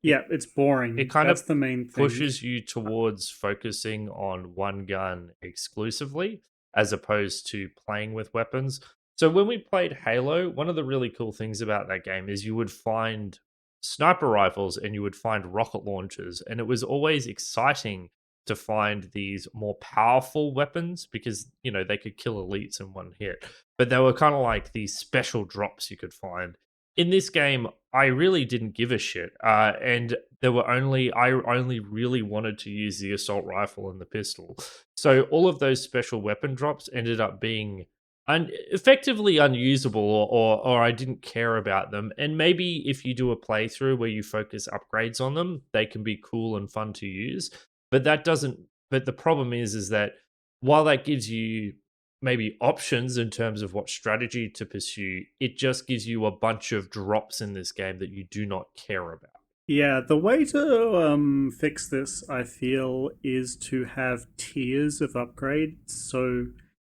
Yeah, it's boring. It kind That's of the main thing. pushes you towards focusing on one gun exclusively as opposed to playing with weapons. So when we played Halo, one of the really cool things about that game is you would find sniper rifles and you would find rocket launchers, and it was always exciting to find these more powerful weapons because, you know, they could kill elites in one hit. But they were kind of like these special drops you could find. In this game, I really didn't give a shit. And I only really wanted to use the assault rifle and the pistol. So all of those special weapon drops ended up being effectively unusable, or I didn't care about them. And maybe if you do a playthrough where you focus upgrades on them, they can be cool and fun to use. But that doesn't. But the problem is that while that gives you maybe options in terms of what strategy to pursue, it just gives you a bunch of drops in this game that you do not care about. Yeah, the way to fix this, I feel, is to have tiers of upgrades. So,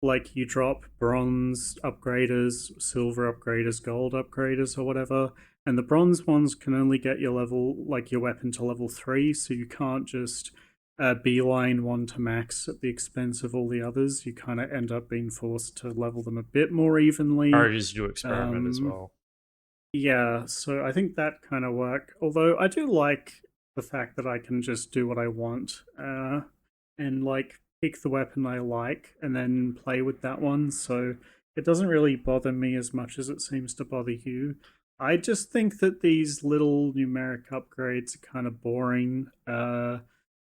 like, you drop bronze upgraders, silver upgraders, gold upgraders, or whatever. And the bronze ones can only get your level, like your weapon to level 3. So you can't just beeline one to max at the expense of all the others. You kind of end up being forced to level them a bit more evenly. Or just do experiment as well. Yeah, so I think that kind of work. Although I do like the fact that I can just do what I want, and like pick the weapon I like and then play with that one. So it doesn't really bother me as much as it seems to bother you. I just think that these little numeric upgrades are kind of boring,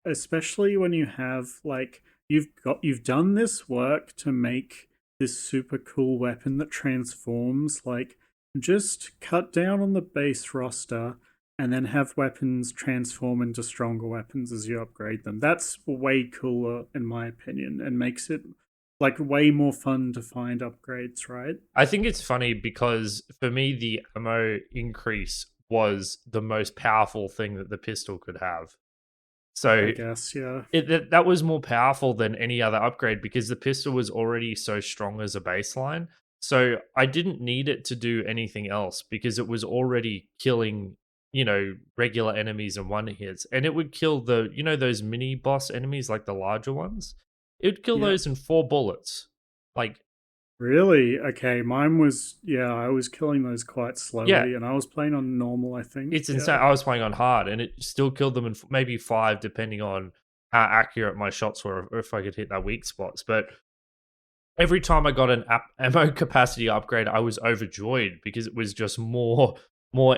especially when you have like you've done this work to make this super cool weapon that transforms. Like, just cut down on the base roster and then have weapons transform into stronger weapons as you upgrade them. That's way cooler, in my opinion, and makes it like way more fun to find upgrades, right? I think it's funny because for me, the ammo increase was the most powerful thing that the pistol could have. So I guess, yeah. that was more powerful than any other upgrade because the pistol was already so strong as a baseline. So I didn't need it to do anything else because it was already killing, you know, regular enemies and one hits. And it would kill the, you know, those mini boss enemies, like the larger ones. It would kill Yeah. those in 4 bullets. Like, Really? Okay, mine was, yeah, I was killing those quite slowly, yeah, and I was playing on normal, I think. it's Yeah. insane. I was playing on hard and it still killed them in maybe 5, depending on how accurate my shots were, or if I could hit their weak spots. But every time I got an ammo capacity upgrade, I was overjoyed because it was just more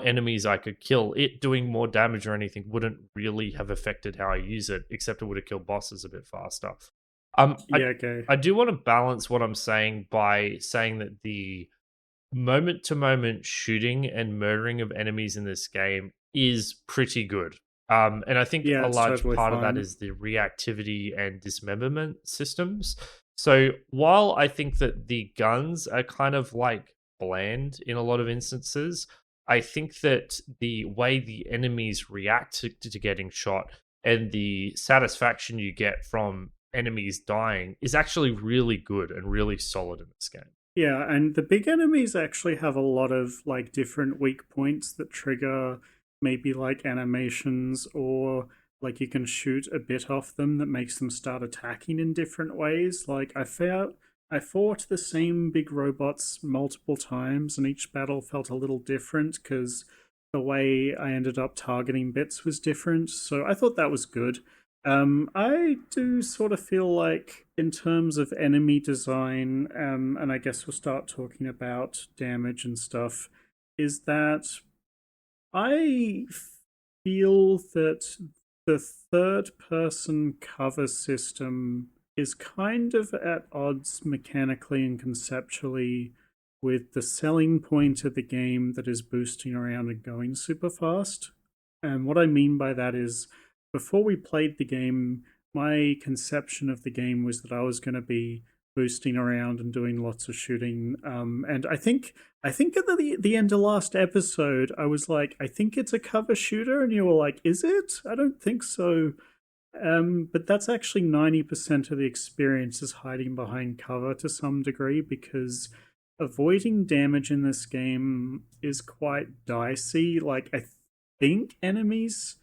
enemies I could kill. It doing more damage or anything wouldn't really have affected how I use it, except it would have killed bosses a bit faster. Yeah, okay. I do want to balance what I'm saying by saying that the moment to moment shooting and murdering of enemies in this game is pretty good. And I think Yeah, a it's large totally part of that fine. is the reactivity and dismemberment systems. So while I think that the guns are kind of like bland in a lot of instances, I think that the way the enemies react to getting shot and the satisfaction you get from enemies dying is actually really good and really solid in this game. Yeah, and the big enemies actually have a lot of like different weak points that trigger maybe like animations, or like you can shoot a bit off them that makes them start attacking in different ways. Like I fought the same big robots multiple times, and each battle felt a little different because the way I ended up targeting bits was different. So I thought that was good. I do sort of feel like, in terms of enemy design, and I guess we'll start talking about damage and stuff, is that I feel that the third person cover system is kind of at odds mechanically and conceptually with the selling point of the game that is boosting around and going super fast. And what I mean by that is, before we played the game, my conception of the game was that I was going to be boosting around and doing lots of shooting. And I think at the end of last episode, I was like, I think it's a cover shooter, and you were like, is it? I don't think so. But that's actually 90% of the experience is hiding behind cover to some degree, because avoiding damage in this game is quite dicey. Like, I think enemies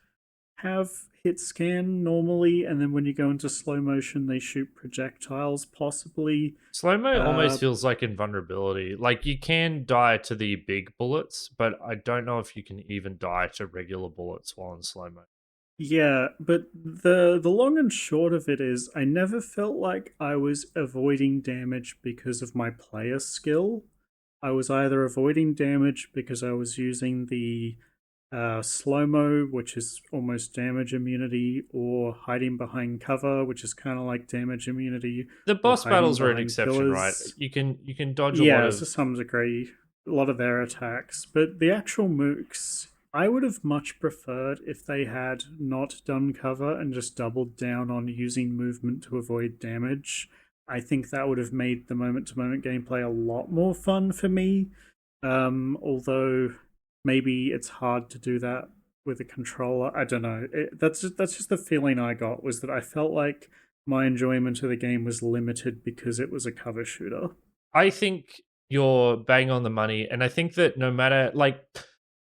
have hit scan normally, and then when you go into slow motion, they shoot projectiles, possibly. Slow mo Uh, almost feels like invulnerability. Like you can die to the big bullets, but I don't know if you can even die to regular bullets while in slow mo. Yeah, but the long and short of it is, I never felt like I was avoiding damage because of my player skill. I was either avoiding damage because I was using the slow mo, which is almost damage immunity, or hiding behind cover, which is kind of like damage immunity, The or boss hiding battles are an behind exception, right? pillars. You can dodge a lot Yeah, of. to some degree, a lot of their attacks. But the actual mooks, I would have much preferred if they had not done cover and just doubled down on using movement to avoid damage. I think that would have made the moment to moment gameplay a lot more fun for me. Although maybe it's hard to do that with a controller. I don't know. That's just the feeling I got, was that I felt like my enjoyment of the game was limited because it was a cover shooter. I think you're bang on the money, and I think that no matter like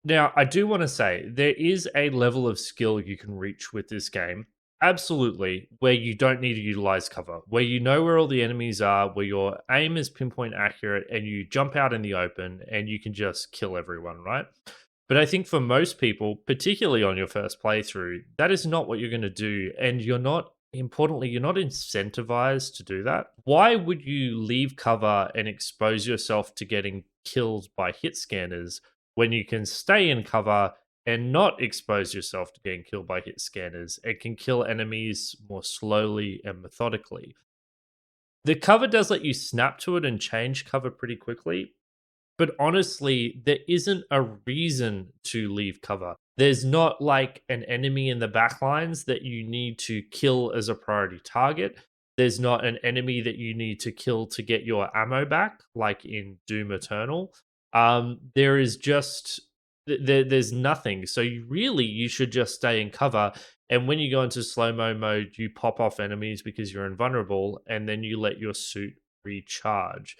now, I do want to say there is a level of skill you can reach with this game. Absolutely, where you don't need to utilize cover, where you know where all the enemies are, where your aim is pinpoint accurate, and you jump out in the open and you can just kill everyone, right? But I think for most people, particularly on your first playthrough, that is not what you're going to do. And you're not, importantly, you're not incentivized to do that. Why would you leave cover and expose yourself to getting killed by hit scanners when you can stay in cover and not expose yourself to getting killed by hit scanners and can kill enemies more slowly and methodically? The cover does let you snap to it and change cover pretty quickly, but honestly, there isn't a reason to leave cover. There's not like an enemy in the backlines that you need to kill as a priority target. There's not an enemy that you need to kill to get your ammo back, like in Doom Eternal. There is just there's nothing. So you should just stay in cover. And when you go into slow mo mode, you pop off enemies because you're invulnerable, and then you let your suit recharge.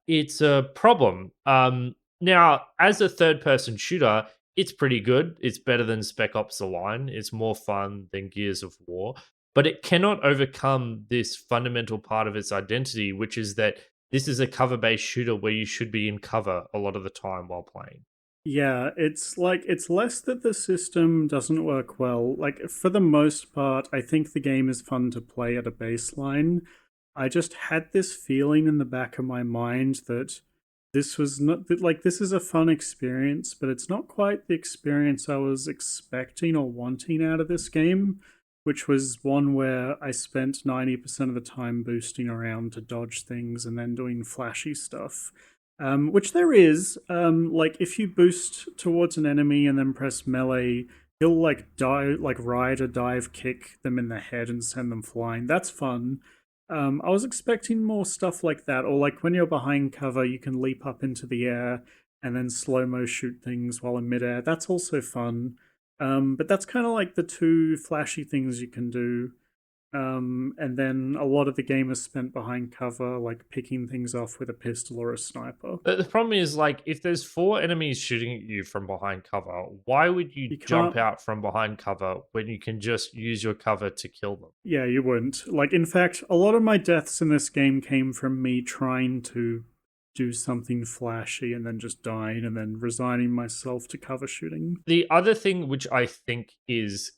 It's a problem. Now, as a third person shooter, it's pretty good. It's better than Spec Ops: The Line. It's more fun than Gears of War, but it cannot overcome this fundamental part of its identity, which is that this is a cover based shooter where you should be in cover a lot of the time while playing. Yeah, it's like, it's less that the system doesn't work well. Like, for the most part, I think the game is fun to play at a baseline. I just had this feeling in the back of my mind that this was not that, like, this is a fun experience, but it's not quite the experience I was expecting or wanting out of this game, which was one where I spent 90% of the time boosting around to dodge things and then doing flashy stuff. Which there is. Like, if you boost towards an enemy and then press melee, he'll like dive, like ride a dive kick them in the head and send them flying. That's fun. I was expecting more stuff like that, or like when you're behind cover, you can leap up into the air and then slow mo shoot things while in midair. That's also fun. But that's kind of like the two flashy things you can do. And then a lot of the game is spent behind cover, like picking things off with a pistol or a sniper. The problem is, like, if there's four enemies shooting at you from behind cover, why would you You jump can't. out from behind cover when you can just use your cover to kill them? Yeah, you wouldn't. Like, in fact, a lot of my deaths in this game came from me trying to do something flashy and then just dying and then resigning myself to cover shooting. The other thing which I think is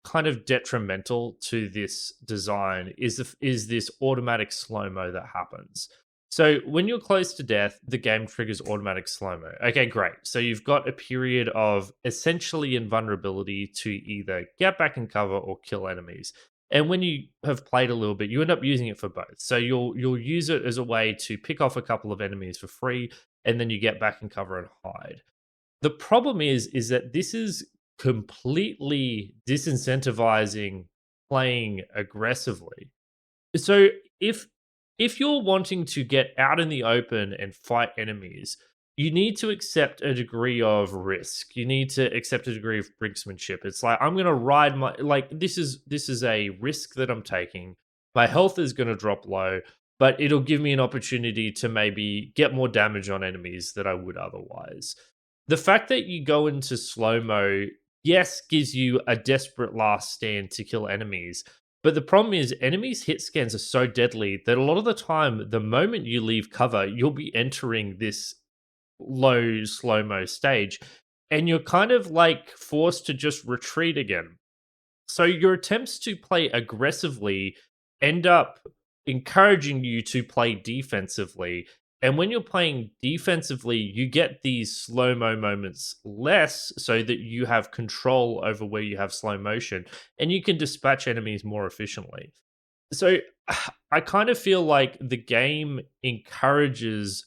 kind of detrimental to this design is this automatic slow-mo that happens. So when you're close to death, the game triggers automatic slow-mo. Okay, great. So you've got a period of essentially invulnerability to either get back in cover or kill enemies. And when you have played a little bit, you end up using it for both. So you'll use it as a way to pick off a couple of enemies for free, and then you get back in cover and hide. The problem is that this is completely disincentivizing playing aggressively. So if if you're wanting to get out in the open and fight enemies, you need to accept a degree of risk. You need to accept a degree of brinksmanship. It's like, I'm going to ride my, like, this is a risk that I'm taking. My health is going to drop low, but it'll give me an opportunity to maybe get more damage on enemies that I would otherwise. The fact that you go into slow mo, yes, gives you a desperate last stand to kill enemies, but the problem is, enemies' hit scans are so deadly that a lot of the time, the moment you leave cover, you'll be entering this low slow mo stage, and you're kind of like forced to just retreat again. So your attempts to play aggressively end up encouraging you to play defensively. And when you're playing defensively, you get these slow mo moments less so that you have control over where you have slow motion and you can dispatch enemies more efficiently. So I kind of feel like the game encourages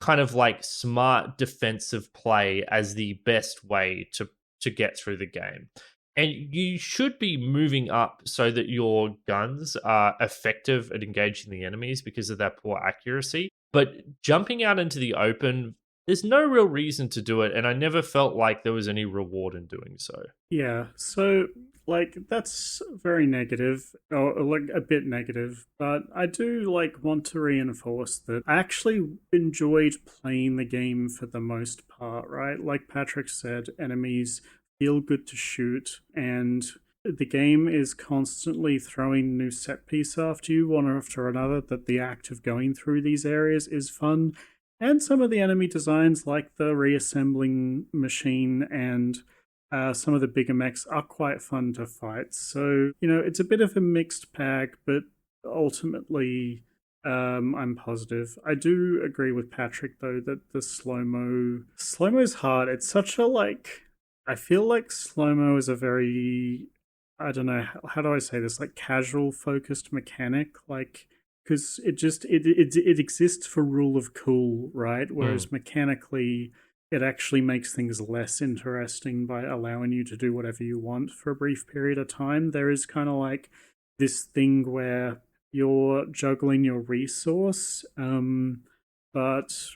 kind of like smart defensive play as the best way to get through the game. And you should be moving up so that your guns are effective at engaging the enemies because of that poor accuracy. But jumping out into the open, there's no real reason to do it, and I never felt like there was any reward in doing so. Yeah, so like that's very negative, or like a bit negative, but I do like want to reinforce that I actually enjoyed playing the game for the most part, right? Like Patrick said, enemies feel good to shoot, and the game is constantly throwing new set piece after you, one after another, that the act of going through these areas is fun. And some of the enemy designs, like the reassembling machine and some of the bigger mechs, are quite fun to fight. So, it's a bit of a mixed bag, but ultimately, I'm positive. I do agree with Patrick, though, that the slow mo is hard. It's such a, like, I feel like slow mo is a very, I don't know, how do I say this, like casual focused mechanic, like, because it exists for rule of cool, right? Mm. Whereas mechanically, it actually makes things less interesting by allowing you to do whatever you want for a brief period of time. There is kind of like this thing where you're juggling your resource, but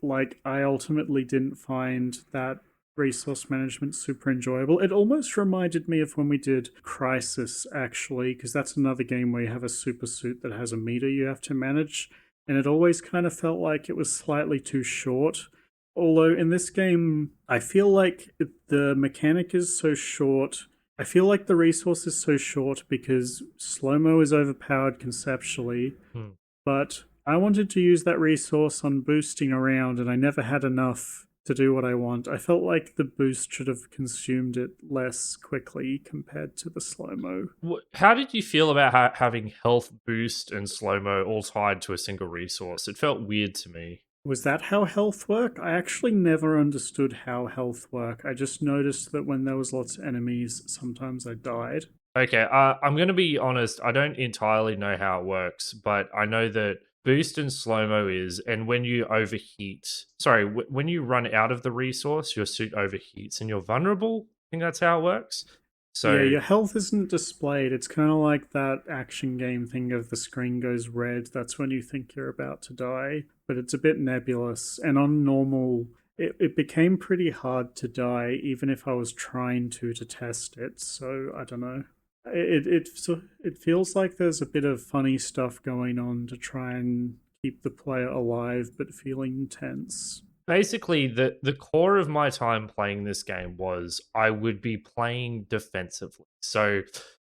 like I ultimately didn't find that resource management super enjoyable. It almost reminded me of when we did Crisis, actually, because that's another game where you have a super suit that has a meter you have to manage, and it always kind of felt like it was slightly too short. Although in this game, I feel like the mechanic is so short. I feel like the resource is so short because slow mo is overpowered conceptually, Hmm. but I wanted to use that resource on boosting around, and I never had enough to do what I want. I felt like the boost should have consumed it less quickly compared to the slow mo. How did you feel about having health boost and slow mo all tied to a single resource? It felt weird to me. Was that how health worked? I actually never understood how health worked. I just noticed that when there was lots of enemies, sometimes I died. Okay, I'm going to be honest. I don't entirely know how it works, but I know that boost and slow mo is, and when you overheat, sorry, when you run out of the resource, your suit overheats and you're vulnerable. I think that's how it works. Yeah, So your health isn't displayed. It's kind of like that action game thing of the screen goes red. That's when you think you're about to die, but it's a bit nebulous. And on normal, it became pretty hard to die, even if I was trying to test it. So I don't know. It feels like there's a bit of funny stuff going on to try and keep the player alive, but feeling tense. Basically, the core of my time playing this game was I would be playing defensively. So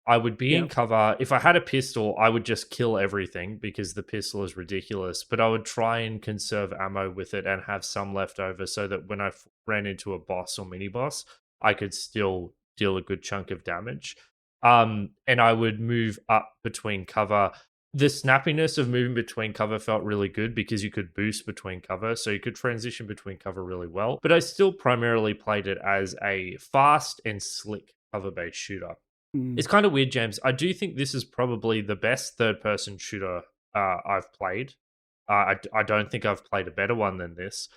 I would be in Yeah. cover. If I had a pistol, I would just kill everything because the pistol is ridiculous. But I would try and conserve ammo with it and have some left over so that when I ran into a boss or mini boss, I could still deal a good chunk of damage. And I would move up between cover. The snappiness of moving between cover felt really good because you could boost between cover, so you could transition between cover really well. But I still primarily played it as a fast and slick cover based shooter. Mm. It's kind of weird, James. I do think this is probably the best third person shooter I've played. I don't think I've played a better one than this,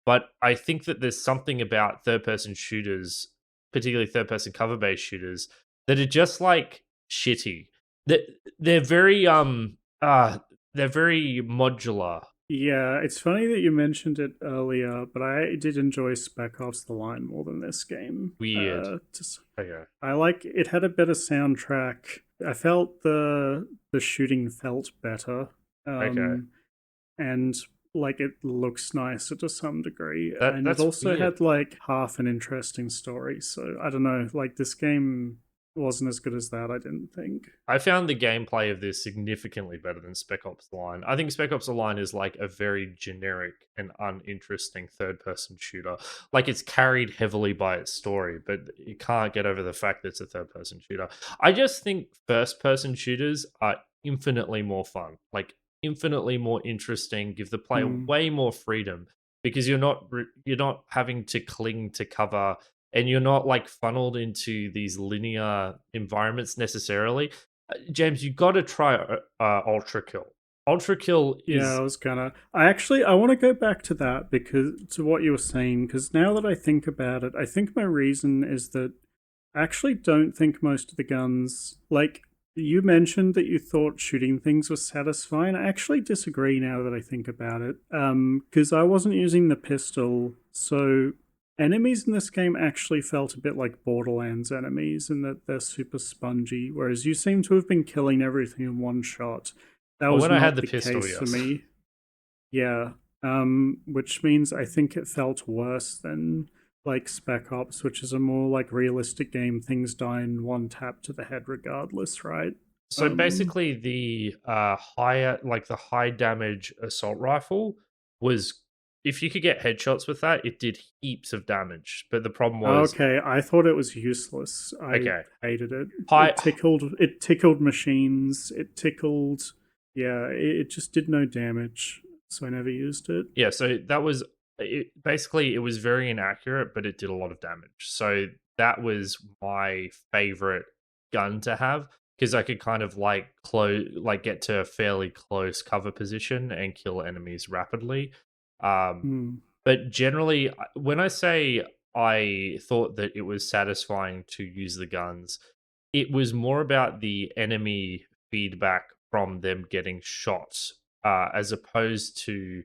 but I think that there's something about third person shooters, particularly third person cover based shooters, that are just like shitty. That they're very they're very modular. Yeah, it's funny that you mentioned it earlier, but I did enjoy Spec Ops: The Line more than this game. Weird. Okay. I like it had a better soundtrack. I felt the shooting felt better, Okay. and like it looks nicer to some degree, and it That's also weird. had like half an interesting story. So I don't know, like this game wasn't as good as that. I didn't think. I found the gameplay of this significantly better than Spec Ops: The Line. I think Spec Ops: The Line is like a very generic and uninteresting third-person shooter. Like it's carried heavily by its story, but you can't get over the fact that it's a third-person shooter. I just think first-person shooters are infinitely more fun, like infinitely more interesting, give the player Hmm. way more freedom because you're not having to cling to cover and you're not like funneled into these linear environments necessarily. James, you got to try Ultra Kill. Ultra Kill Yeah, is I want to go back to that because to what you were saying, because now that I think about it, I think my reason is that I actually don't think most of the guns, like you mentioned that you thought shooting things was satisfying. I actually disagree now that I think about it. Because I wasn't using the pistol, so enemies in this game actually felt a bit like Borderlands enemies in that they're super spongy, whereas you seem to have been killing everything in one shot. That was when I had not the the pistol. case for Yes. me. Yeah. Which means I think it felt worse than like Spec Ops, which is a more like realistic game. Things die in one tap to the head regardless, right? So Um, basically, the the high damage assault rifle was, if you could get headshots with that, it did heaps of damage. But the problem was, okay, I thought it was useless. I okay, hated it. high. It tickled machines. It tickled yeah, it just did no damage, so I never used it. Yeah, so that was it. Basically, it was very inaccurate, but it did a lot of damage. So that was my favorite gun to have because I could kind of get to a fairly close cover position and kill enemies rapidly. Um, Hmm. but generally, when I say I thought that it was satisfying to use the guns, it was more about the enemy feedback from them getting shot, as opposed to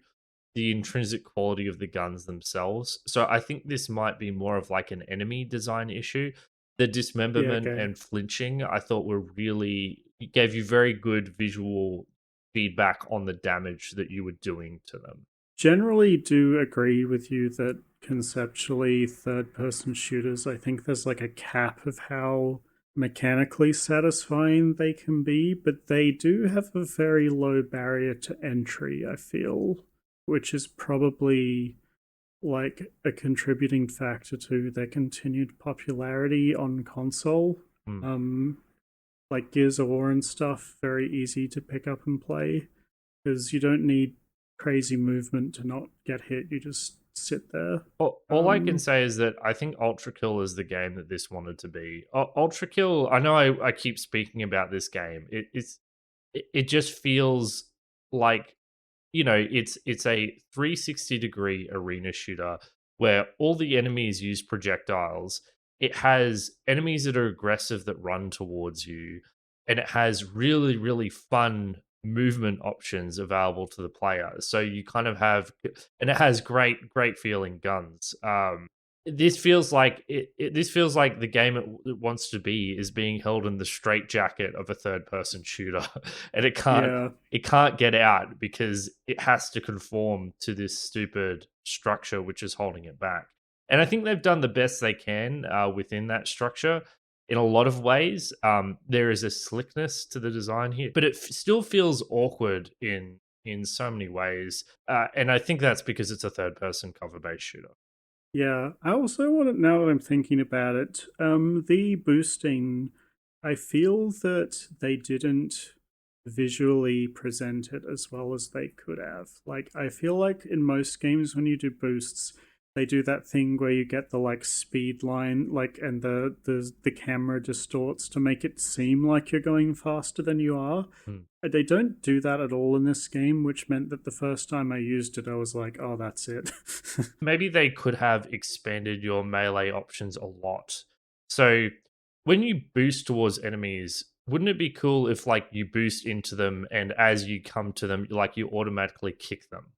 the intrinsic quality of the guns themselves. So I think this might be more of like an enemy design issue. The Yeah, dismemberment okay. and flinching, I thought were really gave you very good visual feedback on the damage that you were doing to them. Generally do agree with you that conceptually third person shooters, I think there's like a cap of how mechanically satisfying they can be, but they do have a very low barrier to entry, I feel, which is probably like a contributing factor to their continued popularity on console. Hmm. Um, like Gears of War and stuff, very easy to pick up and play because you don't need crazy movement to not get hit. You just sit there. All I can Um, say is that I think Ultra Kill is the game that this wanted to be. Ultra Kill, I know I keep speaking about this game. It just feels like, it's a 360-degree arena shooter where all the enemies use projectiles. It has enemies that are aggressive that run towards you, and it has really, really fun movement options available to the player. So you kind of have, and it has great, great feeling guns. this feels like this feels like the game it wants to be is being held in the straitjacket of a third person shooter, and Yeah. it can't get out because it has to conform to this stupid structure which is holding it back. And I think they've done the best they can within that structure. In a lot of ways, there is a slickness to the design here, but it still feels awkward in so many ways. And I think that's because it's a third person cover based shooter. Yeah, I also want to, now that I'm thinking about it, the boosting, I feel that they didn't visually present it as well as they could have. Like, I feel like in most games when you do boosts, they do that thing where you get the like speed line, like, and the camera distorts to make it seem like you're going faster than you are. Hmm. They don't do that at all in this game, which meant that the first time I used it, I was like, oh, that's it. Maybe they could have expanded your melee options a lot. So when you boost towards enemies, wouldn't it be cool if like you boost into them and as you come to them, like you automatically kick them?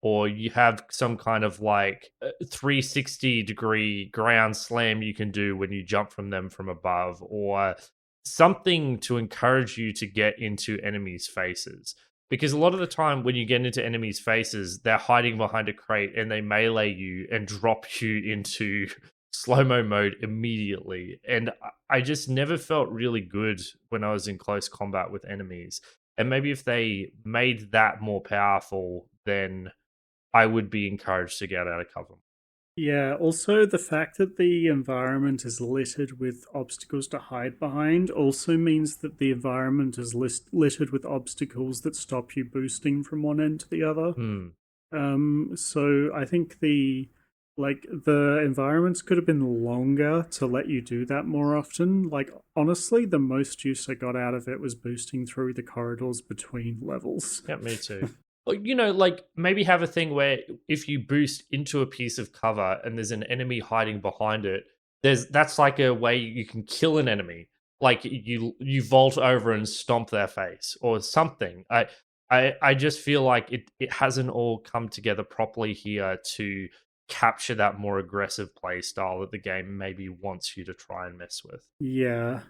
Or you have some kind of like 360-degree ground slam you can do when you jump from them from above, or something to encourage you to get into enemies' faces. Because a lot of the time, when you get into enemies' faces, they're hiding behind a crate and they melee you and drop you into slow mo mode immediately. And I just never felt really good when I was in close combat with enemies. And maybe if they made that more powerful, then I would be encouraged to get out of cover. Yeah, also the fact that the environment is littered with obstacles to hide behind also means that the environment is littered with obstacles that stop you boosting from one end to the other. Hmm. So I think the environments could have been longer to let you do that more often. Like honestly, the most use I got out of it was boosting through the corridors between levels. Yeah, me too. Like maybe have a thing where if you boost into a piece of cover and there's an enemy hiding behind it, that's like a way you can kill an enemy. Like you vault over and stomp their face or something. I just feel like it hasn't all come together properly here to capture that more aggressive play style that the game maybe wants you to try and mess with. Yeah.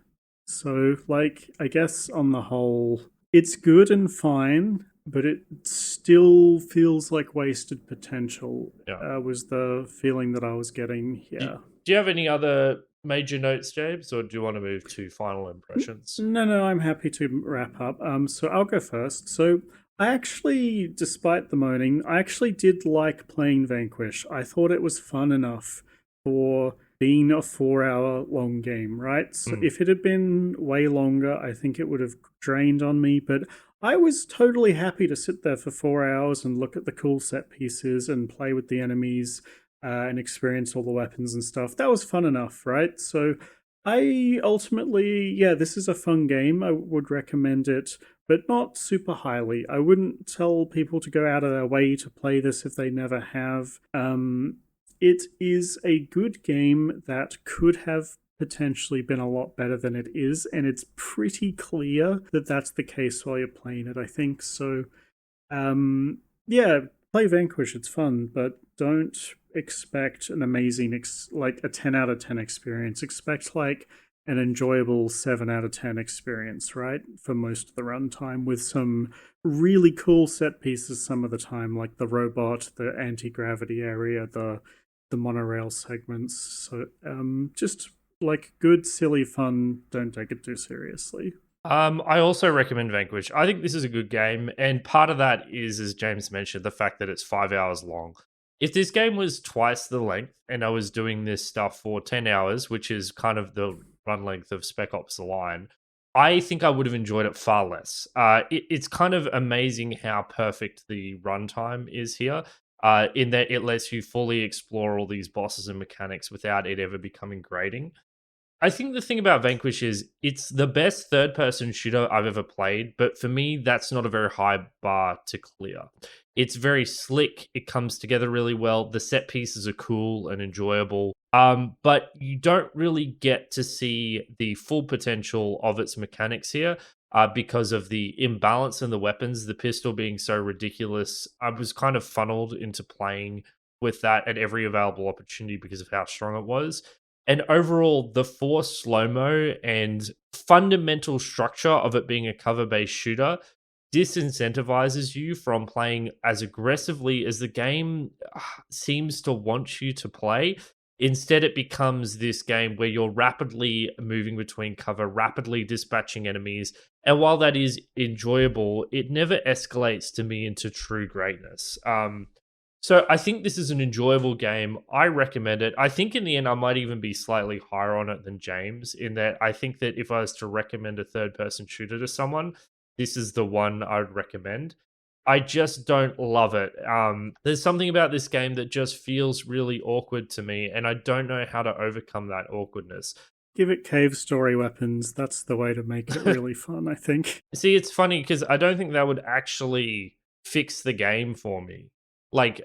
So, like, I guess on the whole, it's good and fine, but it still feels like wasted potential, Yeah. was the feeling that I was getting. Do, Yeah. do you have any other major notes, James, or do you want to move to final impressions? No, I'm happy to wrap up. So I'll go first. So I actually, despite the moaning, I actually did like playing Vanquish. I thought it was fun enough for being a 4 hour long game, right? So Mm. if it had been way longer, I think it would have drained on me, but I was totally happy to sit there for 4 hours and look at the cool set pieces and play with the enemies and experience all the weapons and stuff. That was fun enough, right? So I ultimately, yeah, this is a fun game. I would recommend it, but not super highly. I wouldn't tell people to go out of their way to play this if they never have. It is a good game that could have potentially been a lot better than it is, and it's pretty clear that that's the case while you're playing it, I think. So, yeah, play Vanquish, it's fun, but don't expect an amazing, like a 10 out of 10 experience. Expect like an enjoyable 7 out of 10 experience, right? For most of the runtime, with some really cool set pieces some of the time, like the robot, the anti gravity area, the monorail segments. So just like good, silly fun. Don't take it too seriously. I also recommend Vanquish. I think this is a good game, and part of that is, as James mentioned, the fact that it's 5 hours long. If this game was twice the length, and I was doing this stuff for 10 hours, which is kind of the run length of Spec Ops: The Line, I think I would have enjoyed it far less. It's kind of amazing how perfect the runtime is here. In that it lets you fully explore all these bosses and mechanics without it ever becoming grating. I think the thing about Vanquish is it's the best third person shooter I've ever played, but for me, that's not a very high bar to clear. It's very slick, it comes together really well. The set pieces are cool and enjoyable, but you don't really get to see the full potential of its mechanics here because of the imbalance in the weapons, the pistol being so ridiculous. I was kind of funneled into playing with that at every available opportunity because of how strong it was. And overall, the forced slow mo and fundamental structure of it being a cover based shooter disincentivizes you from playing as aggressively as the game seems to want you to play. Instead, it becomes this game where you're rapidly moving between cover, rapidly dispatching enemies. And while that is enjoyable, it never escalates to me into true greatness. So I think this is an enjoyable game. I recommend it. I think in the end, I might even be slightly higher on it than James, in that I think that if I was to recommend a third person shooter to someone, this is the one I would recommend. I just don't love it. There's something about this game that just feels really awkward to me, and I don't know how to overcome that awkwardness. Give it cave story weapons. That's the way to make it really fun, I think. See, it's funny because I don't think that would actually fix the game for me. Like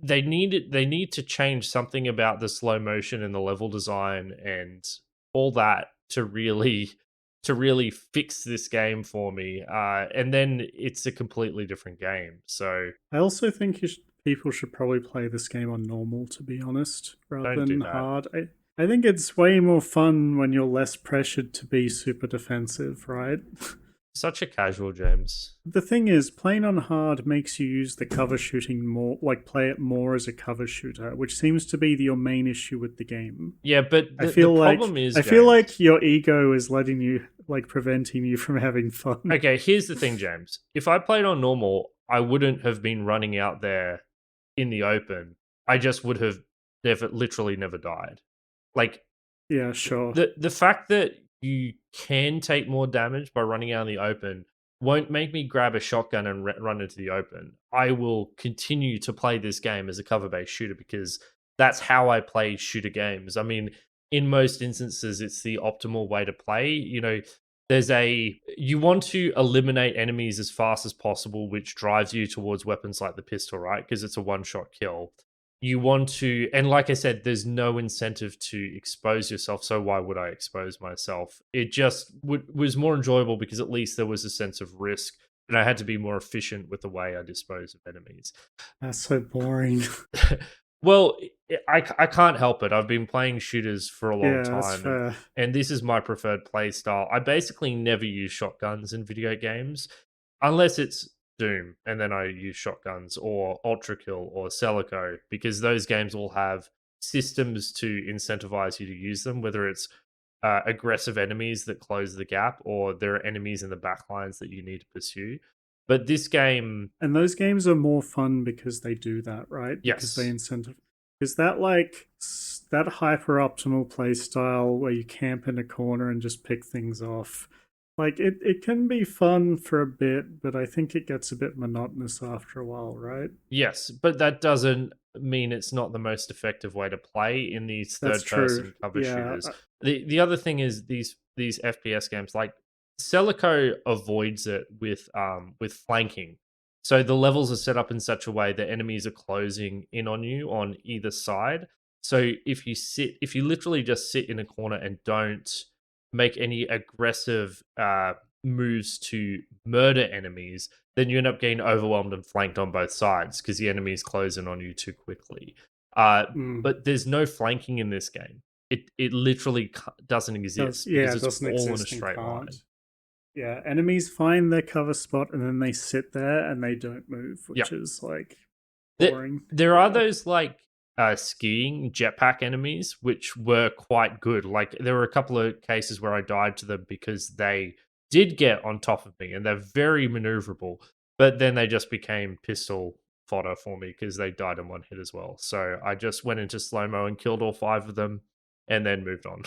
they need to change something about the slow motion and the level design and all that to really fix this game for me. And then it's a completely different game. So I also think people should probably play this game on normal, to be honest, rather don't do than that. hard. I think it's way more fun when you're less pressured to be super defensive, right? Such a casual, James. The thing is, playing on hard makes you use the cover shooting more, like play it more as a cover shooter, which seems to be your main issue with the game. Yeah, but the problem is, I feel like your ego is letting you, like, preventing you from having fun. Okay, here's the thing, James. If I played on normal, I wouldn't have been running out there in the open. I just would have literally never died. Like, yeah, sure. The fact that you can take more damage by running out in the open won't make me grab a shotgun and run into the open. I will continue to play this game as a cover-based shooter because that's how I play shooter games. I mean, in most instances, it's the optimal way to play. You know, you want to eliminate enemies as fast as possible, which drives you towards weapons like the pistol, right? Because it's a one-shot kill. You want to, and like I said, there's no incentive to expose yourself, so why would I expose myself? It just was more enjoyable because at least there was a sense of risk, and I had to be more efficient with the way I dispose of enemies. That's so boring. Well, I can't help it. I've been playing shooters for a long That's time, fair. and this is my preferred play style. I basically never use shotguns in video games, unless it's Doom, and then I use shotguns or Ultra Kill or Celico because those games all have systems to incentivize you to use them, whether it's aggressive enemies that close the gap or there are enemies in the backlines that you need to pursue. But this game, and those games are more fun because they do that, right? Yes. Because they incentive. Is that like that hyper optimal play style where you camp in a corner and just pick things off? Like it can be fun for a bit, but I think it gets a bit monotonous after a while, right? yes, but that doesn't mean it's not the most effective way to play in these That's third person true. cover Yeah, shooters. The other thing is these FPS games like Celico avoids it with flanking. So the levels are set up in such a way that enemies are closing in on you on either side. So if you literally just sit in a corner and don't make any aggressive moves to murder enemies, then you end up getting overwhelmed and flanked on both sides because the enemies close in on you too quickly. But there's no flanking in this game. It literally doesn't exist because it's all in a straight line. Yeah, enemies find their cover spot and then they sit there and they don't move, which is like boring. There are those like skiing jetpack enemies which were quite good. Like there were a couple of cases where I died to them because they did get on top of me and they're very maneuverable, but then they just became pistol fodder for me because they died in one hit as well. So I just went into slow-mo and killed all 5 of them and then moved on.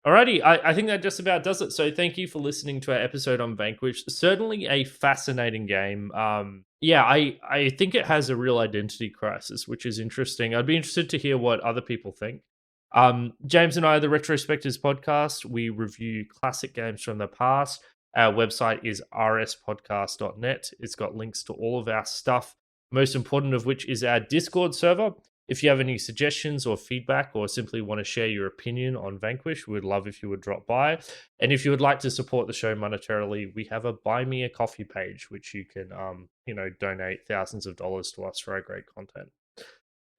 Alrighty, I think that just about does it. So thank you for listening to our episode on Vanquish. Certainly a fascinating game. I think it has a real identity crisis, which is interesting. I'd be interested to hear what other people think. James and I are the Retrospectives podcast. We review classic games from the past. Our website is rspodcast.net. It's got links to all of our stuff, most important of which is our Discord server. If you have any suggestions or feedback or simply want to share your opinion on Vanquish, we'd love if you would drop by. And if you would like to support the show monetarily, we have a Buy Me a Coffee page, which you can, donate thousands of dollars to us for our great content.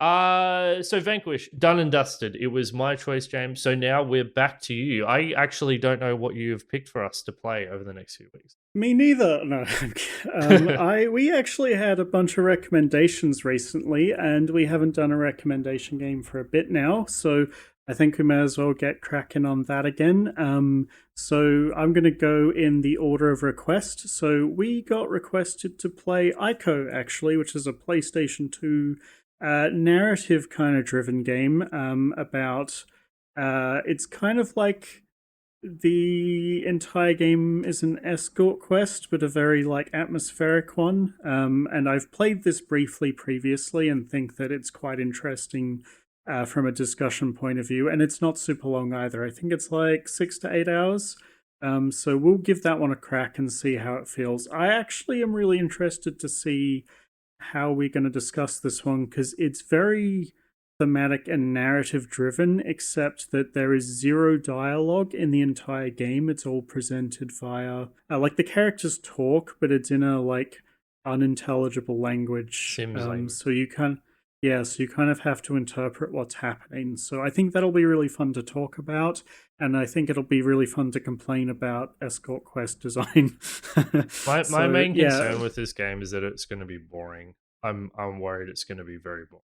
So Vanquish, done and dusted. It was my choice, James. So now we're back to you. I actually don't know what you've picked for us to play over the next few weeks. Me neither. No, we actually had a bunch of recommendations recently, and we haven't done a recommendation game for a bit now. So I think we may as well get cracking on that again. So I'm going to go in the order of request. So we got requested to play Ico, actually, which is a PlayStation 2 narrative kind of driven game about. It's kind of like the entire game is an escort quest, but a very like atmospheric one. And I've played this briefly previously and think that it's quite interesting from a discussion point of view. And it's not super long either. I think it's like 6 to 8 hours. So we'll give that one a crack and see how it feels. I actually am really interested to see how we're going to discuss this one because it's very thematic and narrative driven, except that there is zero dialogue in the entire game. It's all presented via like the characters talk, but it's in a like unintelligible language. Sims language. So you kind of have to interpret what's happening. So I think that'll be really fun to talk about, and I think it'll be really fun to complain about escort quest design. My main concern with this game is that it's going to be boring. I'm worried it's going to be very boring.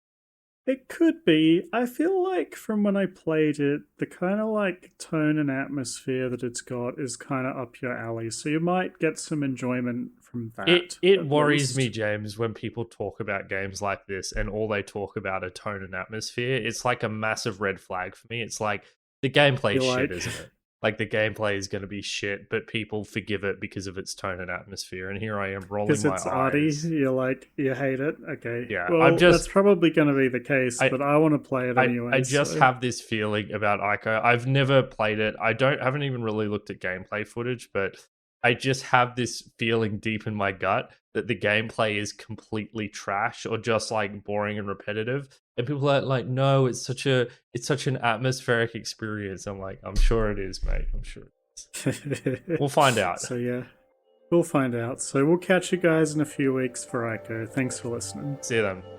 It could be. I feel like from when I played it, the kind of like tone and atmosphere that it's got is kind of up your alley. So you might get some enjoyment from that. It worries me, James, when people talk about games like this and all they talk about are tone and atmosphere. It's like a massive red flag for me. It's like the gameplay is shit, isn't it? Like the gameplay is going to be shit, but people forgive it because of its tone and atmosphere. And here I am rolling my eyes. Because it's arty, you're like, you hate it? Okay. Yeah, well, that's probably going to be the case, but I want to play it anyway. I just have this feeling about Ico. I've never played it. Haven't even really looked at gameplay footage, but I just have this feeling deep in my gut that the gameplay is completely trash or just like boring and repetitive. And people are like, no, it's such an atmospheric experience. I'm like, I'm sure it is, mate. I'm sure it is. We'll find out. So yeah, we'll find out. So we'll catch you guys in a few weeks for Ico. Thanks for listening. See you then.